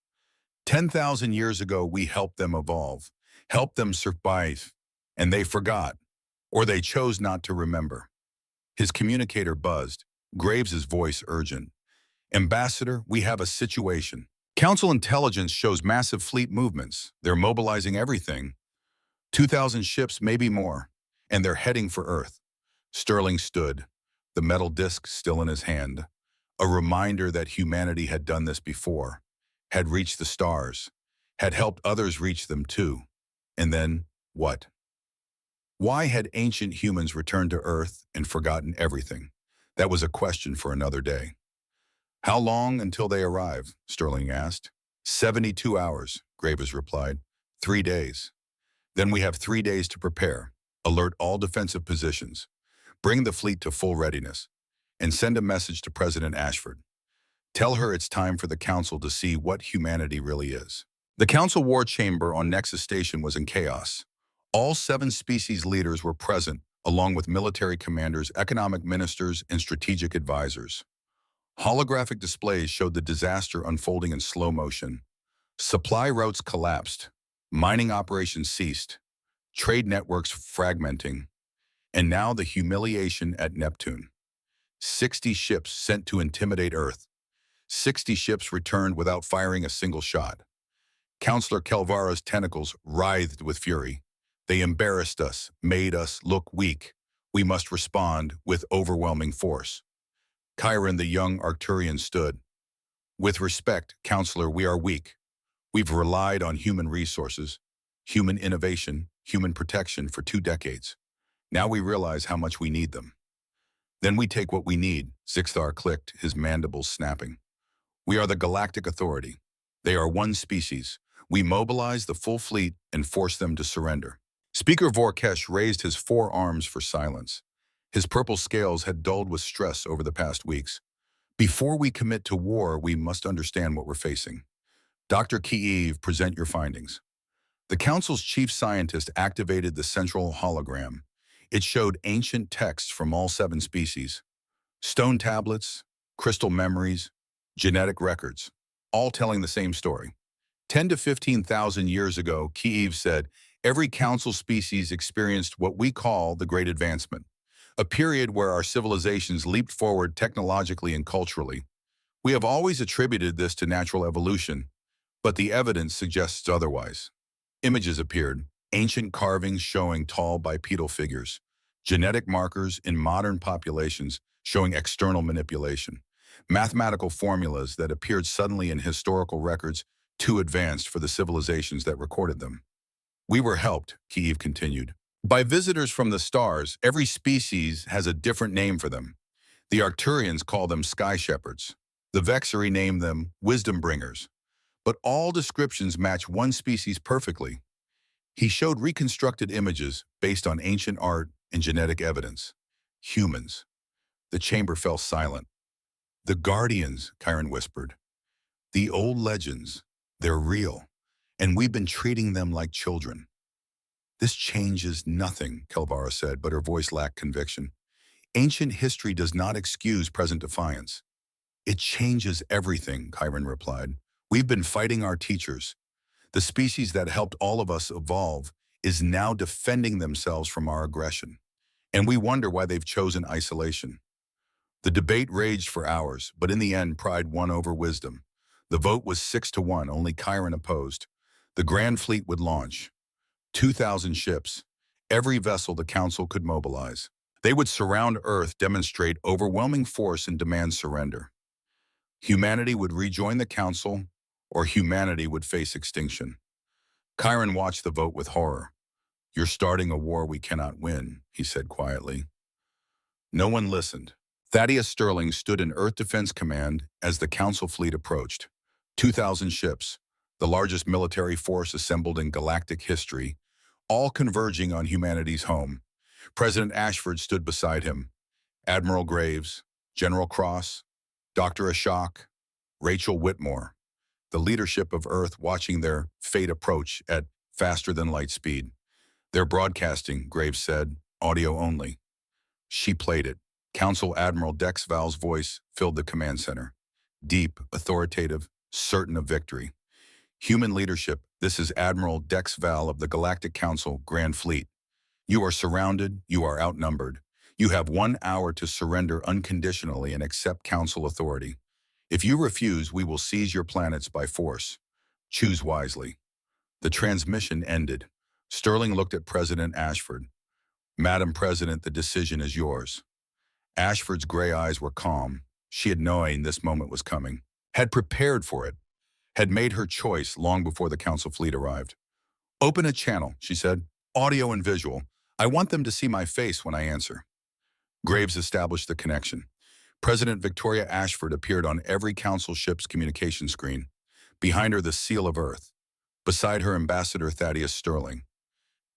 10,000 years ago, we helped them evolve, helped them survive, and they forgot, or they chose not to remember. His communicator buzzed, Graves' voice urgent. Ambassador, we have a situation. Council intelligence shows massive fleet movements. They're mobilizing everything. 2,000 ships, maybe more, and they're heading for Earth. Sterling stood, the metal disc still in his hand, a reminder that humanity had done this before, had reached the stars, had helped others reach them too. And then, what? Why had ancient humans returned to Earth and forgotten everything? That was a question for another day. How long until they arrive? Sterling asked. 72 hours, Graves replied. 3 days. Then we have 3 days to prepare. Alert all defensive positions. Bring the fleet to full readiness. And send a message to President Ashford. Tell her it's time for the Council to see what humanity really is. The Council war chamber on Nexus Station was in chaos. All 7 species leaders were present, along with military commanders, economic ministers, and strategic advisors. Holographic displays showed the disaster unfolding in slow motion. Supply routes collapsed, mining operations ceased, trade networks fragmenting, and now the humiliation at Neptune. 60 ships sent to intimidate Earth. 60 ships returned without firing a single shot. Counselor Kelvara's tentacles writhed with fury. They embarrassed us, made us look weak. We must respond with overwhelming force. Chiron, the young Arcturian, stood. With respect, Counselor, we are weak. We've relied on human resources, human innovation, human protection for 2 decades. Now we realize how much we need them. Then we take what we need, Zixthar clicked, his mandibles snapping. We are the Galactic Authority. They are one species. We mobilize the full fleet and force them to surrender. Speaker Vorkesh raised his 4 arms for silence. His purple scales had dulled with stress over the past weeks. Before we commit to war, we must understand what we're facing. Dr. Kiev, present your findings. The Council's chief scientist activated the central hologram. It showed ancient texts from all 7 species. Stone tablets, crystal memories, genetic records, all telling the same story. 10 to 15,000 years ago, Kiev said, every Council species experienced what we call the Great Advancement, a period where our civilizations leaped forward technologically and culturally. We have always attributed this to natural evolution, but the evidence suggests otherwise. Images appeared, ancient carvings showing tall bipedal figures, genetic markers in modern populations showing external manipulation, mathematical formulas that appeared suddenly in historical records too advanced for the civilizations that recorded them. We were helped, Kiev continued, by visitors from the stars. Every species has a different name for them. The Arcturians call them sky shepherds. The Vexari name them wisdom bringers. But all descriptions match one species perfectly. He showed reconstructed images based on ancient art and genetic evidence. Humans. The chamber fell silent. The Guardians, Chiron whispered. The old legends, they're real, and we've been treating them like children. This changes nothing, Kelvara said, but her voice lacked conviction. Ancient history does not excuse present defiance. It changes everything, Chiron replied. We've been fighting our teachers. The species that helped all of us evolve is now defending themselves from our aggression. And we wonder why they've chosen isolation. The debate raged for hours, but in the end, pride won over wisdom. The vote was 6-1, only Chiron opposed. The Grand Fleet would launch. 2,000 ships, every vessel the Council could mobilize. They would surround Earth, demonstrate overwhelming force, and demand surrender. Humanity would rejoin the Council, or humanity would face extinction. Chiron watched the vote with horror. You're starting a war we cannot win, he said quietly. No one listened. Thaddeus Sterling stood in Earth Defense Command as the Council fleet approached. 2,000 ships, the largest military force assembled in galactic history, all converging on humanity's home. President Ashford stood beside him. Admiral Graves, General Cross, Dr. Ashok, Rachel Whitmore, the leadership of Earth watching their fate approach at faster-than-light speed. They're broadcasting, Graves said, audio only. She played it. Council Admiral Dex Val's voice filled the command center. Deep, authoritative, certain of victory. Human leadership, this is Admiral Dex Val of the Galactic Council Grand Fleet. You are surrounded, you are outnumbered. You have 1 hour to surrender unconditionally and accept Council authority. If you refuse, we will seize your planets by force. Choose wisely. The transmission ended. Sterling looked at President Ashford. Madam President, the decision is yours. Ashford's gray eyes were calm. She had known this moment was coming, had prepared for it, had made her choice long before the council fleet arrived. Open a channel, she said. Audio and visual. I want them to see my face when I answer. Graves established the connection. President Victoria Ashford appeared on every council ship's communication screen. Behind her, the seal of Earth. Beside her, Ambassador Thaddeus Sterling.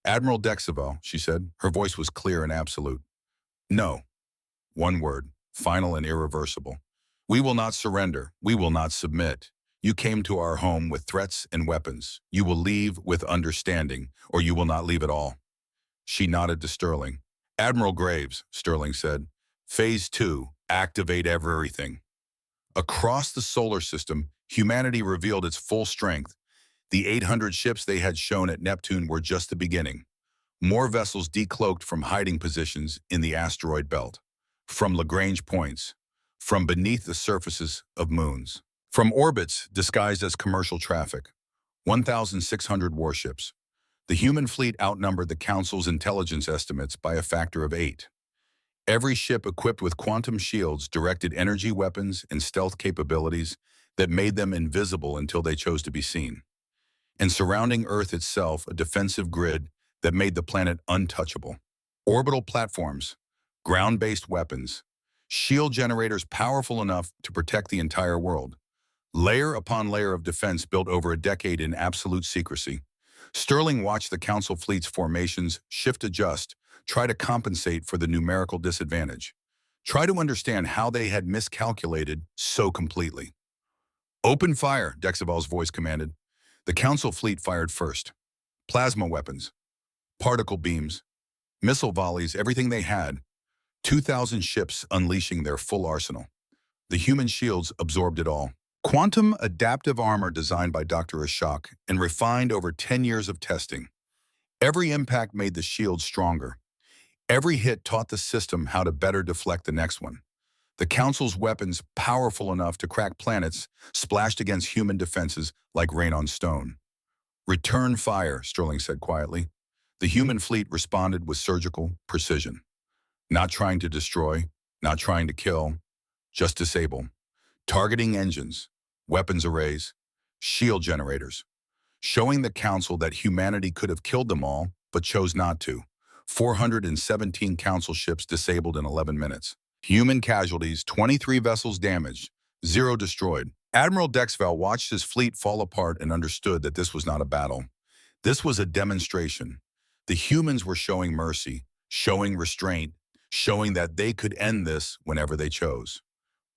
Admiral Dexeval, she said. Her voice was clear and absolute. No. One word, final and irreversible. We will not surrender. We will not submit. You came to our home with threats and weapons. You will leave with understanding, or you will not leave at all. She nodded to Sterling. Admiral Graves, Sterling said. Phase 2, activate everything. Across the solar system, humanity revealed its full strength. The 800 ships they had shown at Neptune were just the beginning. More vessels decloaked from hiding positions in the asteroid belt, from Lagrange points, from beneath the surfaces of moons, from orbits disguised as commercial traffic. 1,600 warships. The human fleet outnumbered the Council's intelligence estimates by a factor of 8. Every ship equipped with quantum shields, directed energy weapons, and stealth capabilities that made them invisible until they chose to be seen. And surrounding Earth itself, a defensive grid that made the planet untouchable. Orbital platforms, ground-based weapons, shield generators powerful enough to protect the entire world. Layer upon layer of defense built over a decade in absolute secrecy. Sterling watched the Council fleet's formations shift, adjust, try to compensate for the numerical disadvantage. Try to understand how they had miscalculated so completely. Open fire, Dexeval's voice commanded. The Council fleet fired first. Plasma weapons, particle beams, missile volleys, everything they had. 2,000 ships unleashing their full arsenal. The human shields absorbed it all. Quantum adaptive armor designed by Dr. Ashok and refined over 10 years of testing. Every impact made the shield stronger. Every hit taught the system how to better deflect the next one. The Council's weapons, powerful enough to crack planets, splashed against human defenses like rain on stone. Return fire, Sterling said quietly. The human fleet responded with surgical precision. Not trying to destroy, not trying to kill, just disable. Targeting engines, weapons arrays, shield generators. Showing the Council that humanity could have killed them all, but chose not to. 417 Council ships disabled in 11 minutes. Human casualties, 23 vessels damaged, 0 destroyed. Admiral Dexeval watched his fleet fall apart and understood that this was not a battle. This was a demonstration. The humans were showing mercy, showing restraint, showing that they could end this whenever they chose.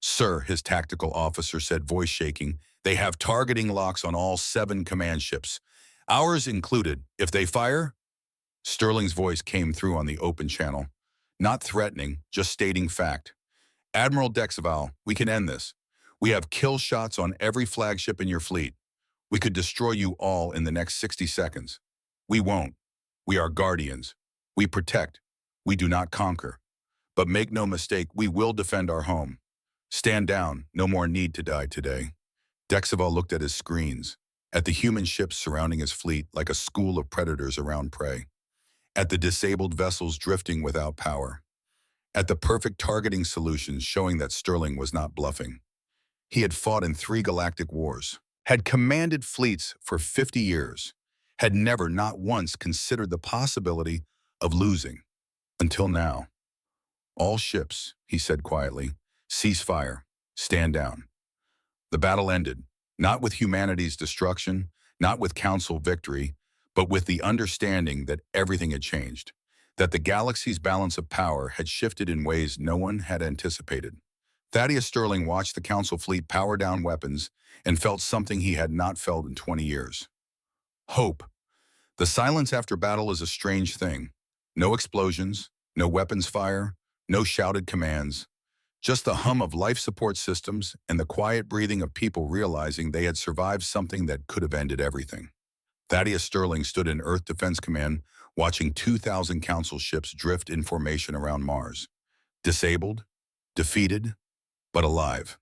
Sir, his tactical officer said, voice shaking, they have targeting locks on all 7 command ships. Ours included. If they fire? Sterling's voice came through on the open channel. Not threatening, just stating fact. Admiral Dexeval, we can end this. We have kill shots on every flagship in your fleet. We could destroy you all in the next 60 seconds. We won't. We are guardians. We protect. We do not conquer. But make no mistake, we will defend our home. Stand down. No more need to die today. Dexeval looked at his screens, at the human ships surrounding his fleet like a school of predators around prey, at the disabled vessels drifting without power, at the perfect targeting solutions showing that Sterling was not bluffing. He had fought in 3 galactic wars, had commanded fleets for 50 years, had never, not once, considered the possibility of losing. Until now. All ships, he said quietly, cease fire, stand down. The battle ended, not with humanity's destruction, not with Council victory, but with the understanding that everything had changed, that the galaxy's balance of power had shifted in ways no one had anticipated. Thaddeus Sterling watched the Council fleet power down weapons and felt something he had not felt in 20 years. Hope. The silence after battle is a strange thing. No explosions, no weapons fire, no shouted commands, just the hum of life support systems and the quiet breathing of people realizing they had survived something that could have ended everything. Thaddeus Sterling stood in Earth Defense Command, watching 2,000 Council ships drift in formation around Mars. Disabled, defeated, but alive.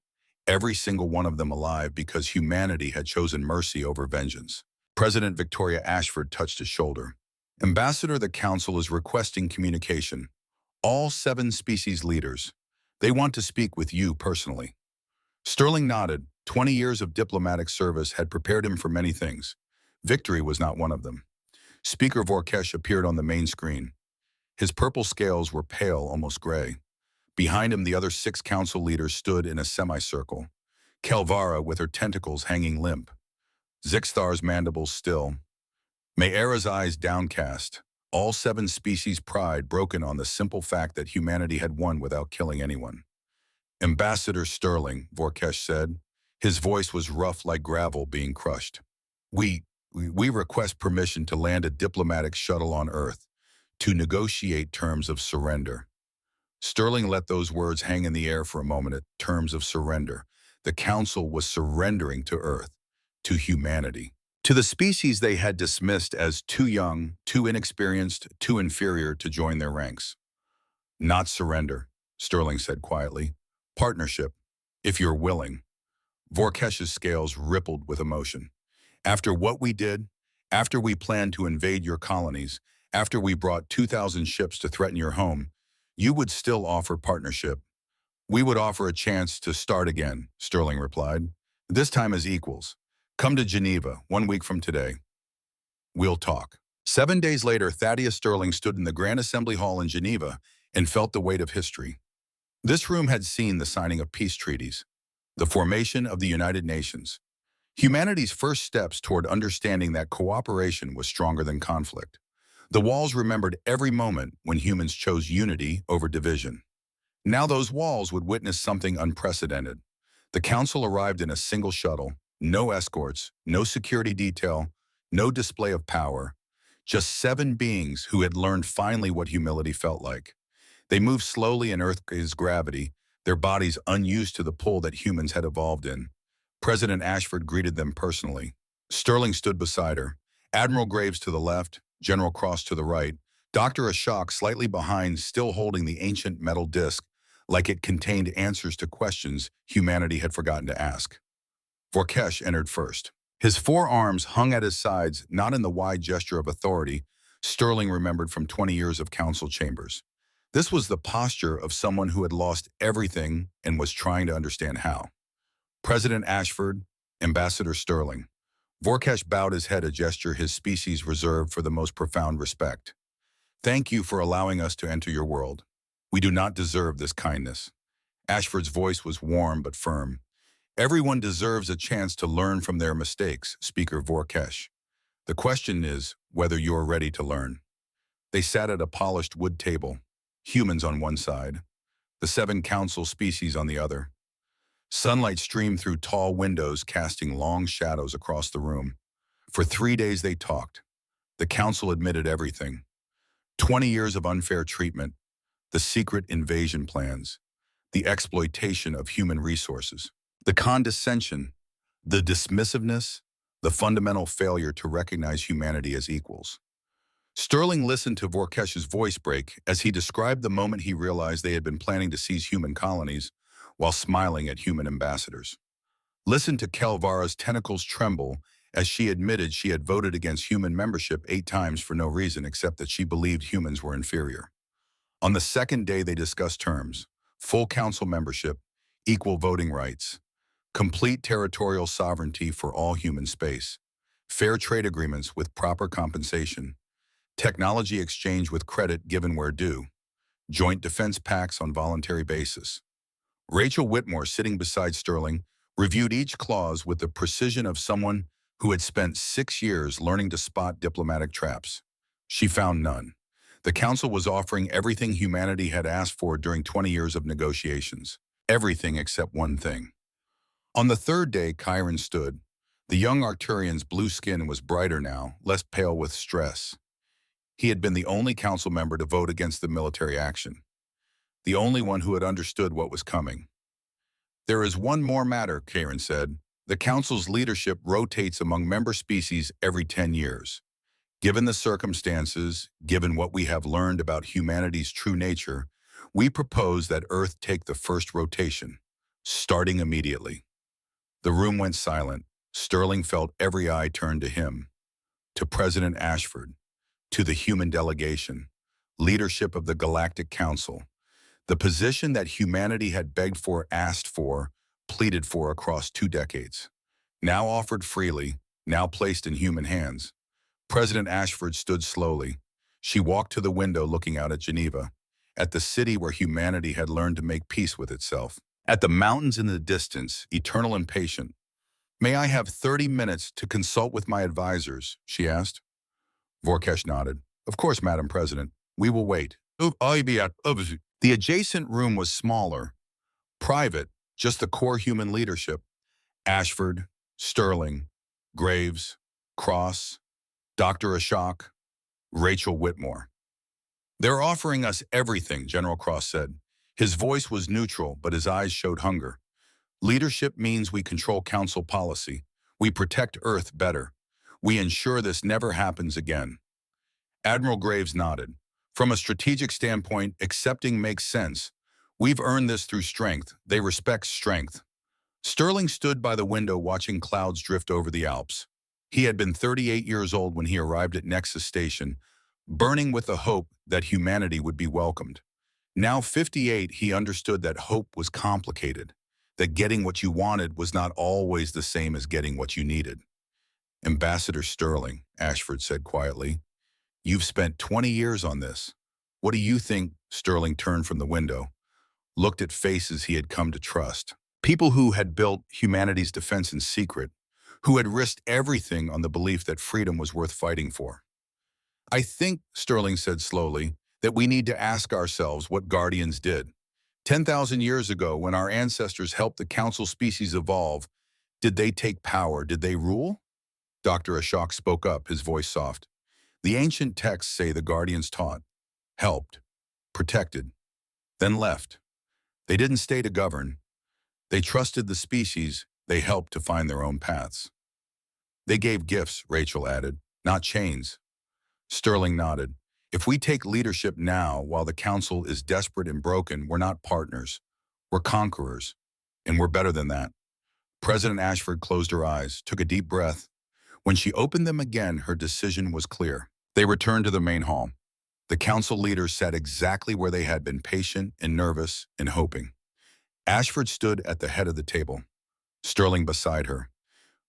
Every single one of them alive because humanity had chosen mercy over vengeance. President Victoria Ashford touched his shoulder. Ambassador, the Council is requesting communication. All 7 species leaders. They want to speak with you personally. Sterling nodded. 20 years of diplomatic service had prepared him for many things. Victory was not one of them. Speaker Vorkesh appeared on the main screen. His purple scales were pale, almost gray. Behind him, the other 6 council leaders stood in a semicircle. Kelvara with her tentacles hanging limp. Zixthar's mandibles still. Mayera's eyes downcast. All 7 species' pride broken on the simple fact that humanity had won without killing anyone. Ambassador Sterling, Vorkesh said. His voice was rough like gravel being crushed. We request permission to land a diplomatic shuttle on Earth to negotiate terms of surrender. Sterling let those words hang in the air for a moment at terms of surrender. The Council was surrendering to Earth, to humanity, to the species they had dismissed as too young, too inexperienced, too inferior to join their ranks. Not surrender, Sterling said quietly. Partnership, if you're willing. Vorkesh's scales rippled with emotion. After what we did, after we planned to invade your colonies, after we brought 2,000 ships to threaten your home, you would still offer partnership. We would offer a chance to start again, Sterling replied. This time as equals. Come to Geneva 1 week from today. We'll talk. 7 days later, Thaddeus Sterling stood in the Grand Assembly Hall in Geneva and felt the weight of history. This room had seen the signing of peace treaties, the formation of the United Nations, humanity's first steps toward understanding that cooperation was stronger than conflict. The walls remembered every moment when humans chose unity over division. Now those walls would witness something unprecedented. The Council arrived in a single shuttle, no escorts, no security detail, no display of power, just 7 beings who had learned finally what humility felt like. They moved slowly in Earth's gravity, their bodies unused to the pull that humans had evolved in. President Ashford greeted them personally. Sterling stood beside her. Admiral Graves to the left, General Cross to the right, Dr. Ashok slightly behind, still holding the ancient metal disc, like it contained answers to questions humanity had forgotten to ask. Vorkesh entered first. His 4 arms hung at his sides, not in the wide gesture of authority Sterling remembered from 20 years of council chambers. This was the posture of someone who had lost everything and was trying to understand how. President Ashford, Ambassador Sterling. Vorkesh bowed his head, a gesture his species reserved for the most profound respect. Thank you for allowing us to enter your world. We do not deserve this kindness. Ashford's voice was warm but firm. Everyone deserves a chance to learn from their mistakes, Speaker Vorkesh. The question is whether you're ready to learn. They sat at a polished wood table, humans on one side, the 7 council species on the other. Sunlight streamed through tall windows, casting long shadows across the room. For 3 days they talked. The council admitted everything. 20 years of unfair treatment, the secret invasion plans, the exploitation of human resources, the condescension, the dismissiveness, the fundamental failure to recognize humanity as equals. Sterling listened to Vorkesh's voice break as he described the moment he realized they had been planning to seize human colonies while smiling at human ambassadors. Listened to Kelvara's tentacles tremble as she admitted she had voted against human membership 8 times for no reason except that she believed humans were inferior. On the 2nd day, they discussed terms: full council membership, equal voting rights, complete territorial sovereignty for all human space, fair trade agreements with proper compensation, technology exchange with credit given where due, joint defense pacts on voluntary basis. Rachel Whitmore, sitting beside Sterling, reviewed each clause with the precision of someone who had spent 6 years learning to spot diplomatic traps. She found none. The Council was offering everything humanity had asked for during 20 years of negotiations. Everything except one thing. On the 3rd day, Chiron stood. The young Arcturian's blue skin was brighter now, less pale with stress. He had been the only council member to vote against the military action. The only one who had understood what was coming. There is one more matter, Chiron said. The Council's leadership rotates among member species every 10 years. Given the circumstances, given what we have learned about humanity's true nature, we propose that Earth take the first rotation, starting immediately. The room went silent. Sterling felt every eye turned to him, to President Ashford, to the human delegation, leadership of the Galactic Council, the position that humanity had begged for, asked for, pleaded for across 2 decades. Now offered freely, now placed in human hands. President Ashford stood slowly. She walked to the window looking out at Geneva, at the city where humanity had learned to make peace with itself, at the mountains in the distance, eternal and patient. "May I have 30 minutes to consult with my advisors?" she asked. Vorkesh nodded. "Of course, Madam President. We will wait." The adjacent room was smaller, private, just the core human leadership. Ashford, Sterling, Graves, Cross, Dr. Ashok, Rachel Whitmore. "They're offering us everything," General Cross said. His voice was neutral, but his eyes showed hunger. "Leadership means we control council policy. We protect Earth better. We ensure this never happens again." Admiral Graves nodded. "From a strategic standpoint, accepting makes sense. We've earned this through strength. They respect strength." Sterling stood by the window watching clouds drift over the Alps. He had been 38 years old when he arrived at Nexus Station, burning with the hope that humanity would be welcomed. Now 58, he understood that hope was complicated, that getting what you wanted was not always the same as getting what you needed. "Ambassador Sterling," Ashford said quietly, "you've spent 20 years on this. What do you think?" Sterling turned from the window, looked at faces he had come to trust. People who had built humanity's defense in secret, who had risked everything on the belief that freedom was worth fighting for. "I think," Sterling said slowly, "that we need to ask ourselves what Guardians did. 10,000 years ago, when our ancestors helped the council species evolve, did they take power? Did they rule?" Dr. Ashok spoke up, his voice soft. "The ancient texts say the Guardians taught, helped, protected, then left. They didn't stay to govern. They trusted the species. They helped to find their own paths." "They gave gifts," Rachel added, "not chains." Sterling nodded. "If we take leadership now while the council is desperate and broken, we're not partners. We're conquerors. And we're better than that." President Ashford closed her eyes, took a deep breath. When she opened them again, her decision was clear. They returned to the main hall. The council leaders sat exactly where they had been, patient and nervous and hoping. Ashford stood at the head of the table, Sterling beside her.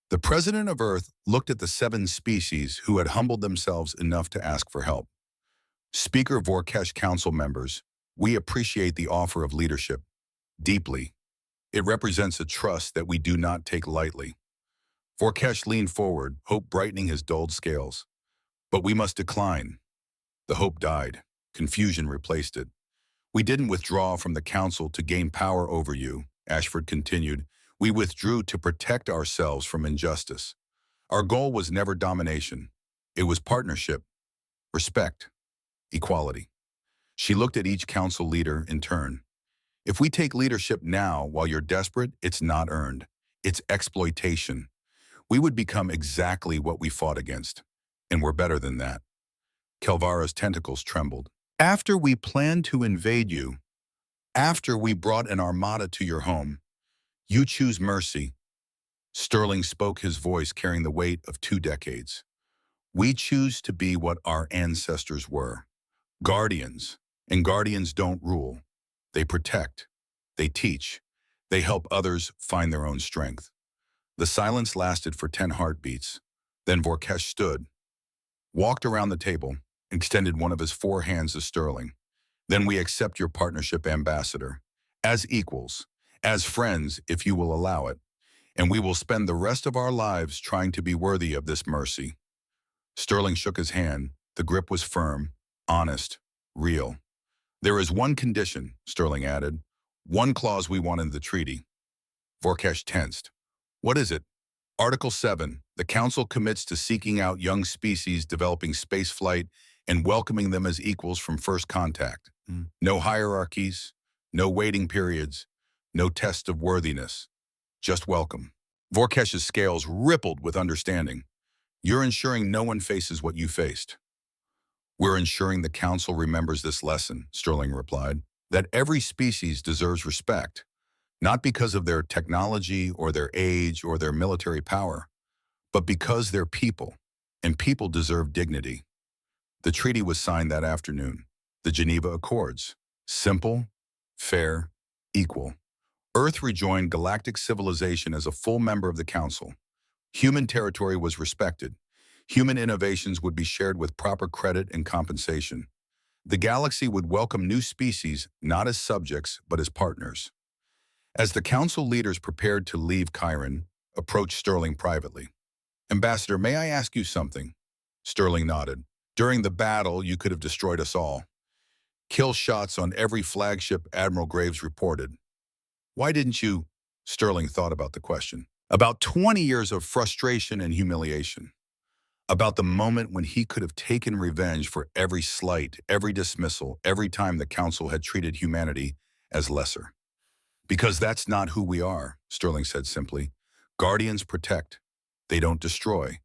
The president of Earth looked at the 7 species who had humbled themselves enough to ask for help. "Speaker Vorkesh, council members, we appreciate the offer of leadership deeply. It represents a trust that we do not take lightly." Vorkesh leaned forward, hope brightening his dulled scales. "But we must decline." The hope died. Confusion replaced it. "We didn't withdraw from the council to gain power over you," Ashford continued. "We withdrew to protect ourselves from injustice. Our goal was never domination. It was partnership, respect, equality." She looked at each council leader in turn. "If we take leadership now while you're desperate, it's not earned. It's exploitation. We would become exactly what we fought against. And we're better than that." Kelvara's tentacles trembled. "After we planned to invade you, after we brought an armada to your home, you choose mercy." Sterling spoke, his voice carrying the weight of 2 decades. "We choose to be what our ancestors were. Guardians. And guardians don't rule. They protect. They teach. They help others find their own strength." The silence lasted for 10 heartbeats. Then Vorkesh stood, walked around the table, extended one of his 4 hands to Sterling. "Then we accept your partnership, Ambassador, as equals, as friends, if you will allow it, and we will spend the rest of our lives trying to be worthy of this mercy." Sterling shook his hand. The grip was firm, honest, real. "There is one condition," Sterling added, "one clause we want in the treaty." Vorkesh tensed. "What is it?" "Article 7, the Council commits to seeking out young species, developing spaceflight, and welcoming them as equals from first contact. No hierarchies, no waiting periods, no test of worthiness. Just welcome." Vorkesh's scales rippled with understanding. "You're ensuring no one faces what you faced." "We're ensuring the Council remembers this lesson," Sterling replied, "that every species deserves respect, not because of their technology or their age or their military power, but because they're people, and people deserve dignity." The treaty was signed that afternoon. The Geneva Accords. Simple, fair, equal. Earth rejoined galactic civilization as a full member of the Council. Human territory was respected. Human innovations would be shared with proper credit and compensation. The galaxy would welcome new species, not as subjects, but as partners. As the Council leaders prepared to leave Chiron, approached Sterling privately. "Ambassador, may I ask you something?" Sterling nodded. "During the battle, you could have destroyed us all. Kill shots on every flagship Admiral Graves reported. Why didn't you?" Sterling thought about the question. About 20 years of frustration and humiliation. About the moment when he could have taken revenge for every slight, every dismissal, every time the Council had treated humanity as lesser. "Because that's not who we are," Sterling said simply. "Guardians protect. They don't destroy.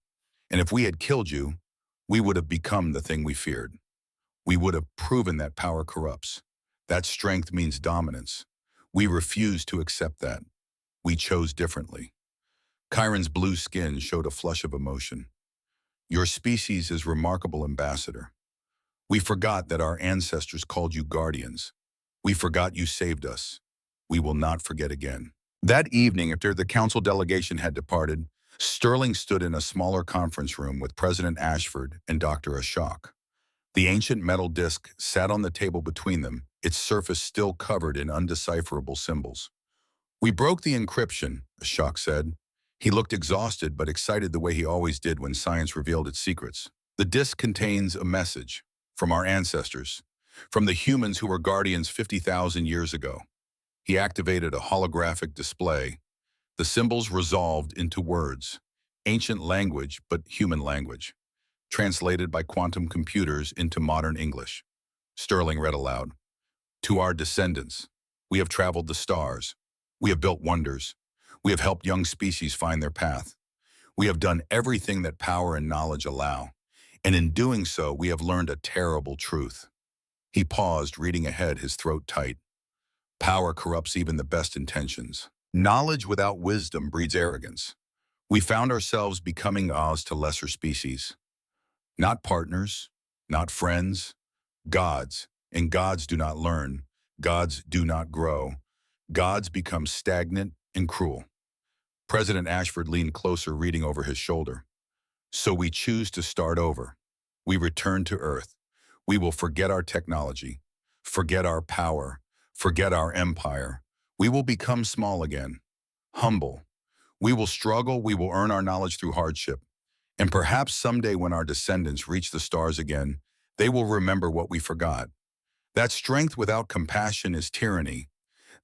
And if we had killed you, we would have become the thing we feared. We would have proven that power corrupts. That strength means dominance. We refused to accept that. We chose differently." Chiron's blue skin showed a flush of emotion. "Your species is remarkable, Ambassador. We forgot that our ancestors called you guardians. We forgot you saved us. We will not forget again." That evening, after the Council delegation had departed, Sterling stood in a smaller conference room with President Ashford and Dr. Ashok. The ancient metal disc sat on the table between them, its surface still covered in undecipherable symbols. "We broke the encryption," Ashok said. He looked exhausted but excited the way he always did when science revealed its secrets. "The disc contains a message from our ancestors, from the humans who were guardians 50,000 years ago." He activated a holographic display. The symbols resolved into words, ancient language but human language, translated by quantum computers into modern English. Sterling read aloud. "To our descendants, we have traveled the stars. We have built wonders. We have helped young species find their path. We have done everything that power and knowledge allow. And in doing so, we have learned a terrible truth." He paused, reading ahead, his throat tight. "Power corrupts even the best intentions. Knowledge without wisdom breeds arrogance. We found ourselves becoming Oz to lesser species. Not partners, not friends, gods. And gods do not learn. Gods do not grow. Gods become stagnant and cruel." President Ashford leaned closer, reading over his shoulder. "So we choose to start over. We return to Earth. We will forget our technology, forget our power, forget our empire. We will become small again, humble. We will struggle, we will earn our knowledge through hardship. And perhaps someday when our descendants reach the stars again, they will remember what we forgot. That strength without compassion is tyranny.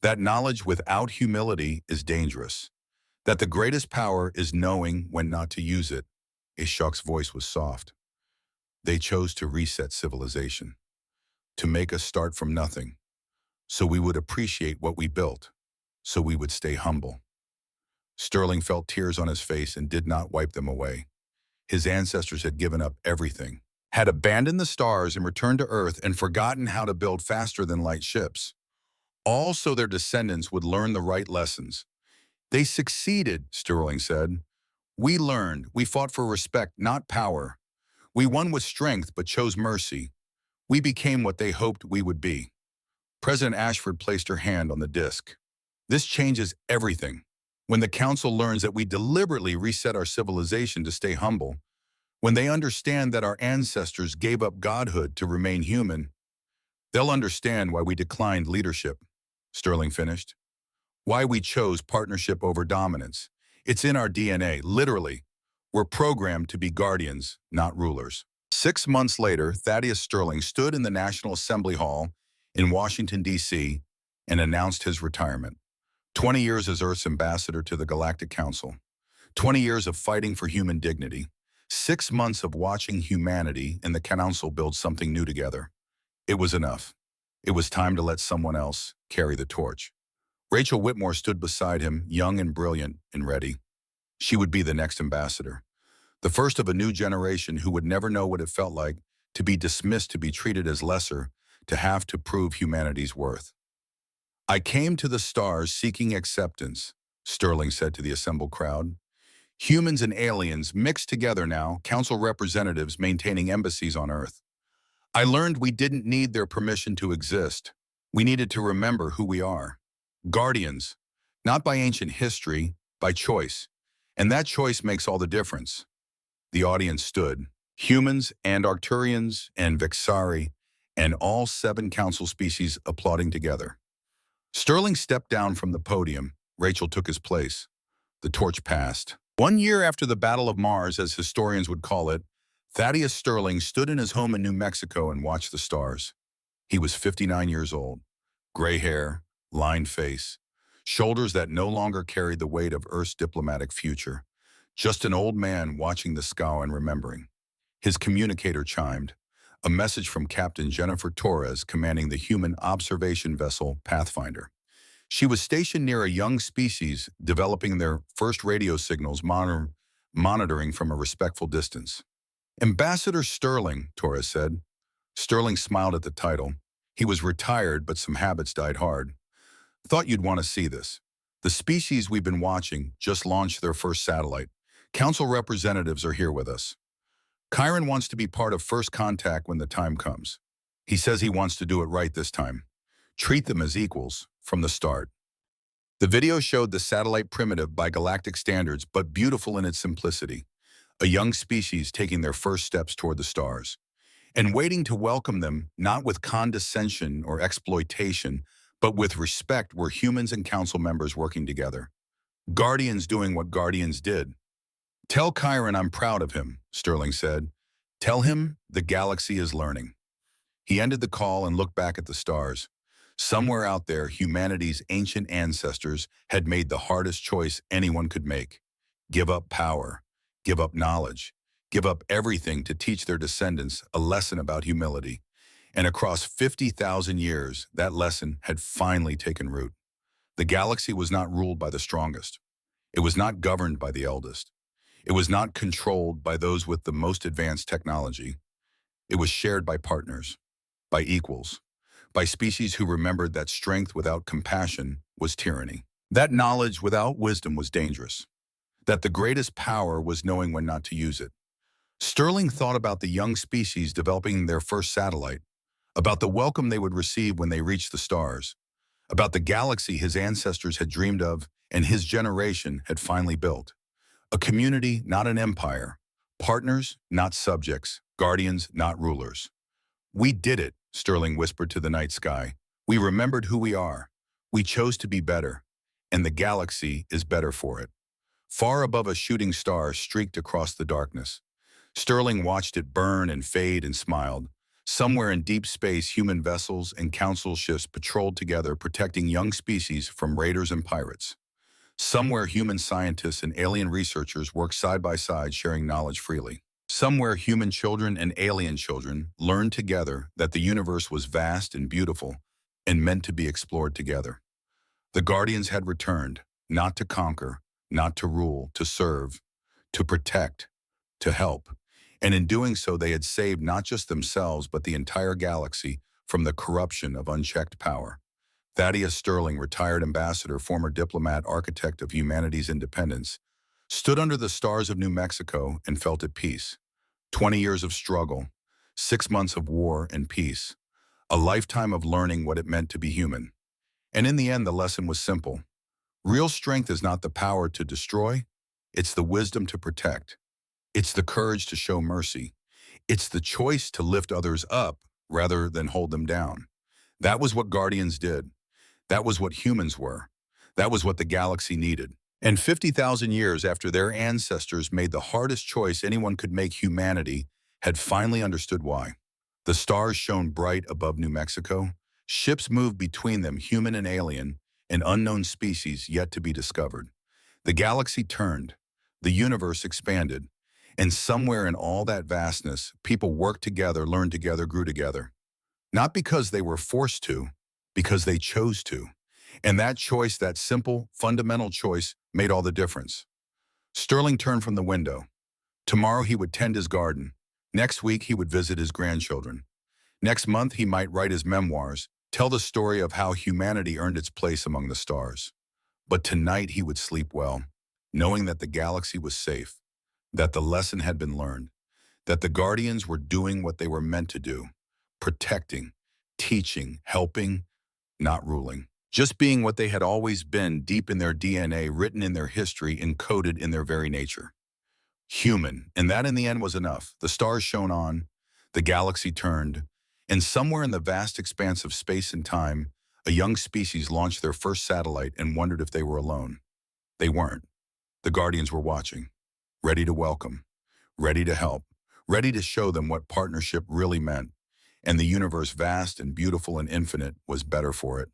That knowledge without humility is dangerous. That the greatest power is knowing when not to use it." Ashok's voice was soft. "They chose to reset civilization, to make us start from nothing, so we would appreciate what we built, so we would stay humble." Sterling felt tears on his face and did not wipe them away. His ancestors had given up everything, had abandoned the stars and returned to Earth and forgotten how to build faster than light ships. All so their descendants would learn the right lessons. "They succeeded," Sterling said. "We learned. We fought for respect, not power. We won with strength but chose mercy. We became what they hoped we would be." President Ashford placed her hand on the disc. "This changes everything. When the Council learns that we deliberately reset our civilization to stay humble, when they understand that our ancestors gave up godhood to remain human, they'll understand why we declined leadership," Sterling finished. "Why we chose partnership over dominance. It's in our DNA, literally. We're programmed to be guardians, not rulers." 6 months later, Thaddeus Sterling stood in the National Assembly Hall in Washington, D.C., and announced his retirement. 20 years as Earth's ambassador to the Galactic Council. 20 years of fighting for human dignity. 6 months of watching humanity and the Council build something new together. It was enough. It was time to let someone else carry the torch. Rachel Whitmore stood beside him, young and brilliant and ready. She would be the next ambassador, the first of a new generation who would never know what it felt like to be dismissed, to be treated as lesser, to have to prove humanity's worth. "I came to the stars seeking acceptance," Sterling said to the assembled crowd. "Humans and aliens mixed together now, Council representatives maintaining embassies on Earth. I learned we didn't need their permission to exist. We needed to remember who we are. Guardians, not by ancient history, by choice. And that choice makes all the difference. The audience stood. Humans and Arcturians and Vexari and all 7 council species applauding together. Sterling stepped down from the podium. Rachel took his place. The torch passed. 1 year after the Battle of Mars, as historians would call it, Thaddeus Sterling stood in his home in New Mexico and watched the stars. He was 59 years old. Gray hair, lined face, shoulders that no longer carried the weight of Earth's diplomatic future. Just an old man watching the sky and remembering. His communicator chimed, a message from Captain Jennifer Torres commanding the human observation vessel Pathfinder. She was stationed near a young species developing their first radio signals, monitoring from a respectful distance. Ambassador Sterling, Torres said. Sterling smiled at the title. He was retired, but some habits died hard. Thought you'd want to see this. The species we've been watching just launched their first satellite. Council representatives are here with us. Chiron wants to be part of first contact when the time comes. He says he wants to do it right this time. Treat them as equals from the start. The video showed the satellite primitive by galactic standards, but beautiful in its simplicity. A young species taking their first steps toward the stars. And waiting to welcome them, not with condescension or exploitation, but with respect, were humans and council members working together. Guardians doing what Guardians did. Tell Chiron I'm proud of him, Sterling said. Tell him the galaxy is learning. He ended the call and looked back at the stars. Somewhere out there, humanity's ancient ancestors had made the hardest choice anyone could make. Give up power, give up knowledge, give up everything to teach their descendants a lesson about humility. And across 50,000 years, that lesson had finally taken root. The galaxy was not ruled by the strongest. It was not governed by the eldest. It was not controlled by those with the most advanced technology. It was shared by partners, by equals, by species who remembered that strength without compassion was tyranny. That knowledge without wisdom was dangerous. That the greatest power was knowing when not to use it. Sterling thought about the young species developing their first satellite, about the welcome they would receive when they reached the stars, about the galaxy his ancestors had dreamed of and his generation had finally built. A community, not an empire. Partners, not subjects. Guardians, not rulers. We did it, Sterling whispered to the night sky. We remembered who we are. We chose to be better. And the galaxy is better for it. Far above a shooting star streaked across the darkness. Sterling watched it burn and fade and smiled. Somewhere in deep space, human vessels and council ships patrolled together, protecting young species from raiders and pirates. Somewhere, human scientists and alien researchers worked side by side, sharing knowledge freely. Somewhere, human children and alien children learned together that the universe was vast and beautiful and meant to be explored together. The Guardians had returned, not to conquer, not to rule, to serve, to protect, to help. And in doing so, they had saved not just themselves, but the entire galaxy from the corruption of unchecked power. Thaddeus Sterling, retired ambassador, former diplomat, architect of humanity's independence, stood under the stars of New Mexico and felt at peace. 20 years of struggle, 6 months of war and peace, a lifetime of learning what it meant to be human. And in the end, the lesson was simple. Real strength is not the power to destroy, it's the wisdom to protect. It's the courage to show mercy. It's the choice to lift others up rather than hold them down. That was what Guardians did. That was what humans were. That was what the galaxy needed. And 50,000 years after their ancestors made the hardest choice anyone could make, humanity had finally understood why. The stars shone bright above New Mexico. Ships moved between them, human and alien, an unknown species yet to be discovered. The galaxy turned. The universe expanded. And somewhere in all that vastness, people worked together, learned together, grew together. Not because they were forced to, because they chose to. And that choice, that simple, fundamental choice, made all the difference. Sterling turned from the window. Tomorrow he would tend his garden. Next week he would visit his grandchildren. Next month he might write his memoirs, tell the story of how humanity earned its place among the stars. But tonight he would sleep well, knowing that the galaxy was safe, that the lesson had been learned, that the Guardians were doing what they were meant to do, protecting, teaching, helping, not ruling. Just being what they had always been, deep in their DNA, written in their history, encoded in their very nature. Human, and that in the end was enough. The stars shone on, the galaxy turned, and somewhere in the vast expanse of space and time, a young species launched their first satellite and wondered if they were alone. They weren't. The Guardians were watching, ready to welcome, ready to help, ready to show them what partnership really meant, and the universe, vast and beautiful and infinite, was better for it.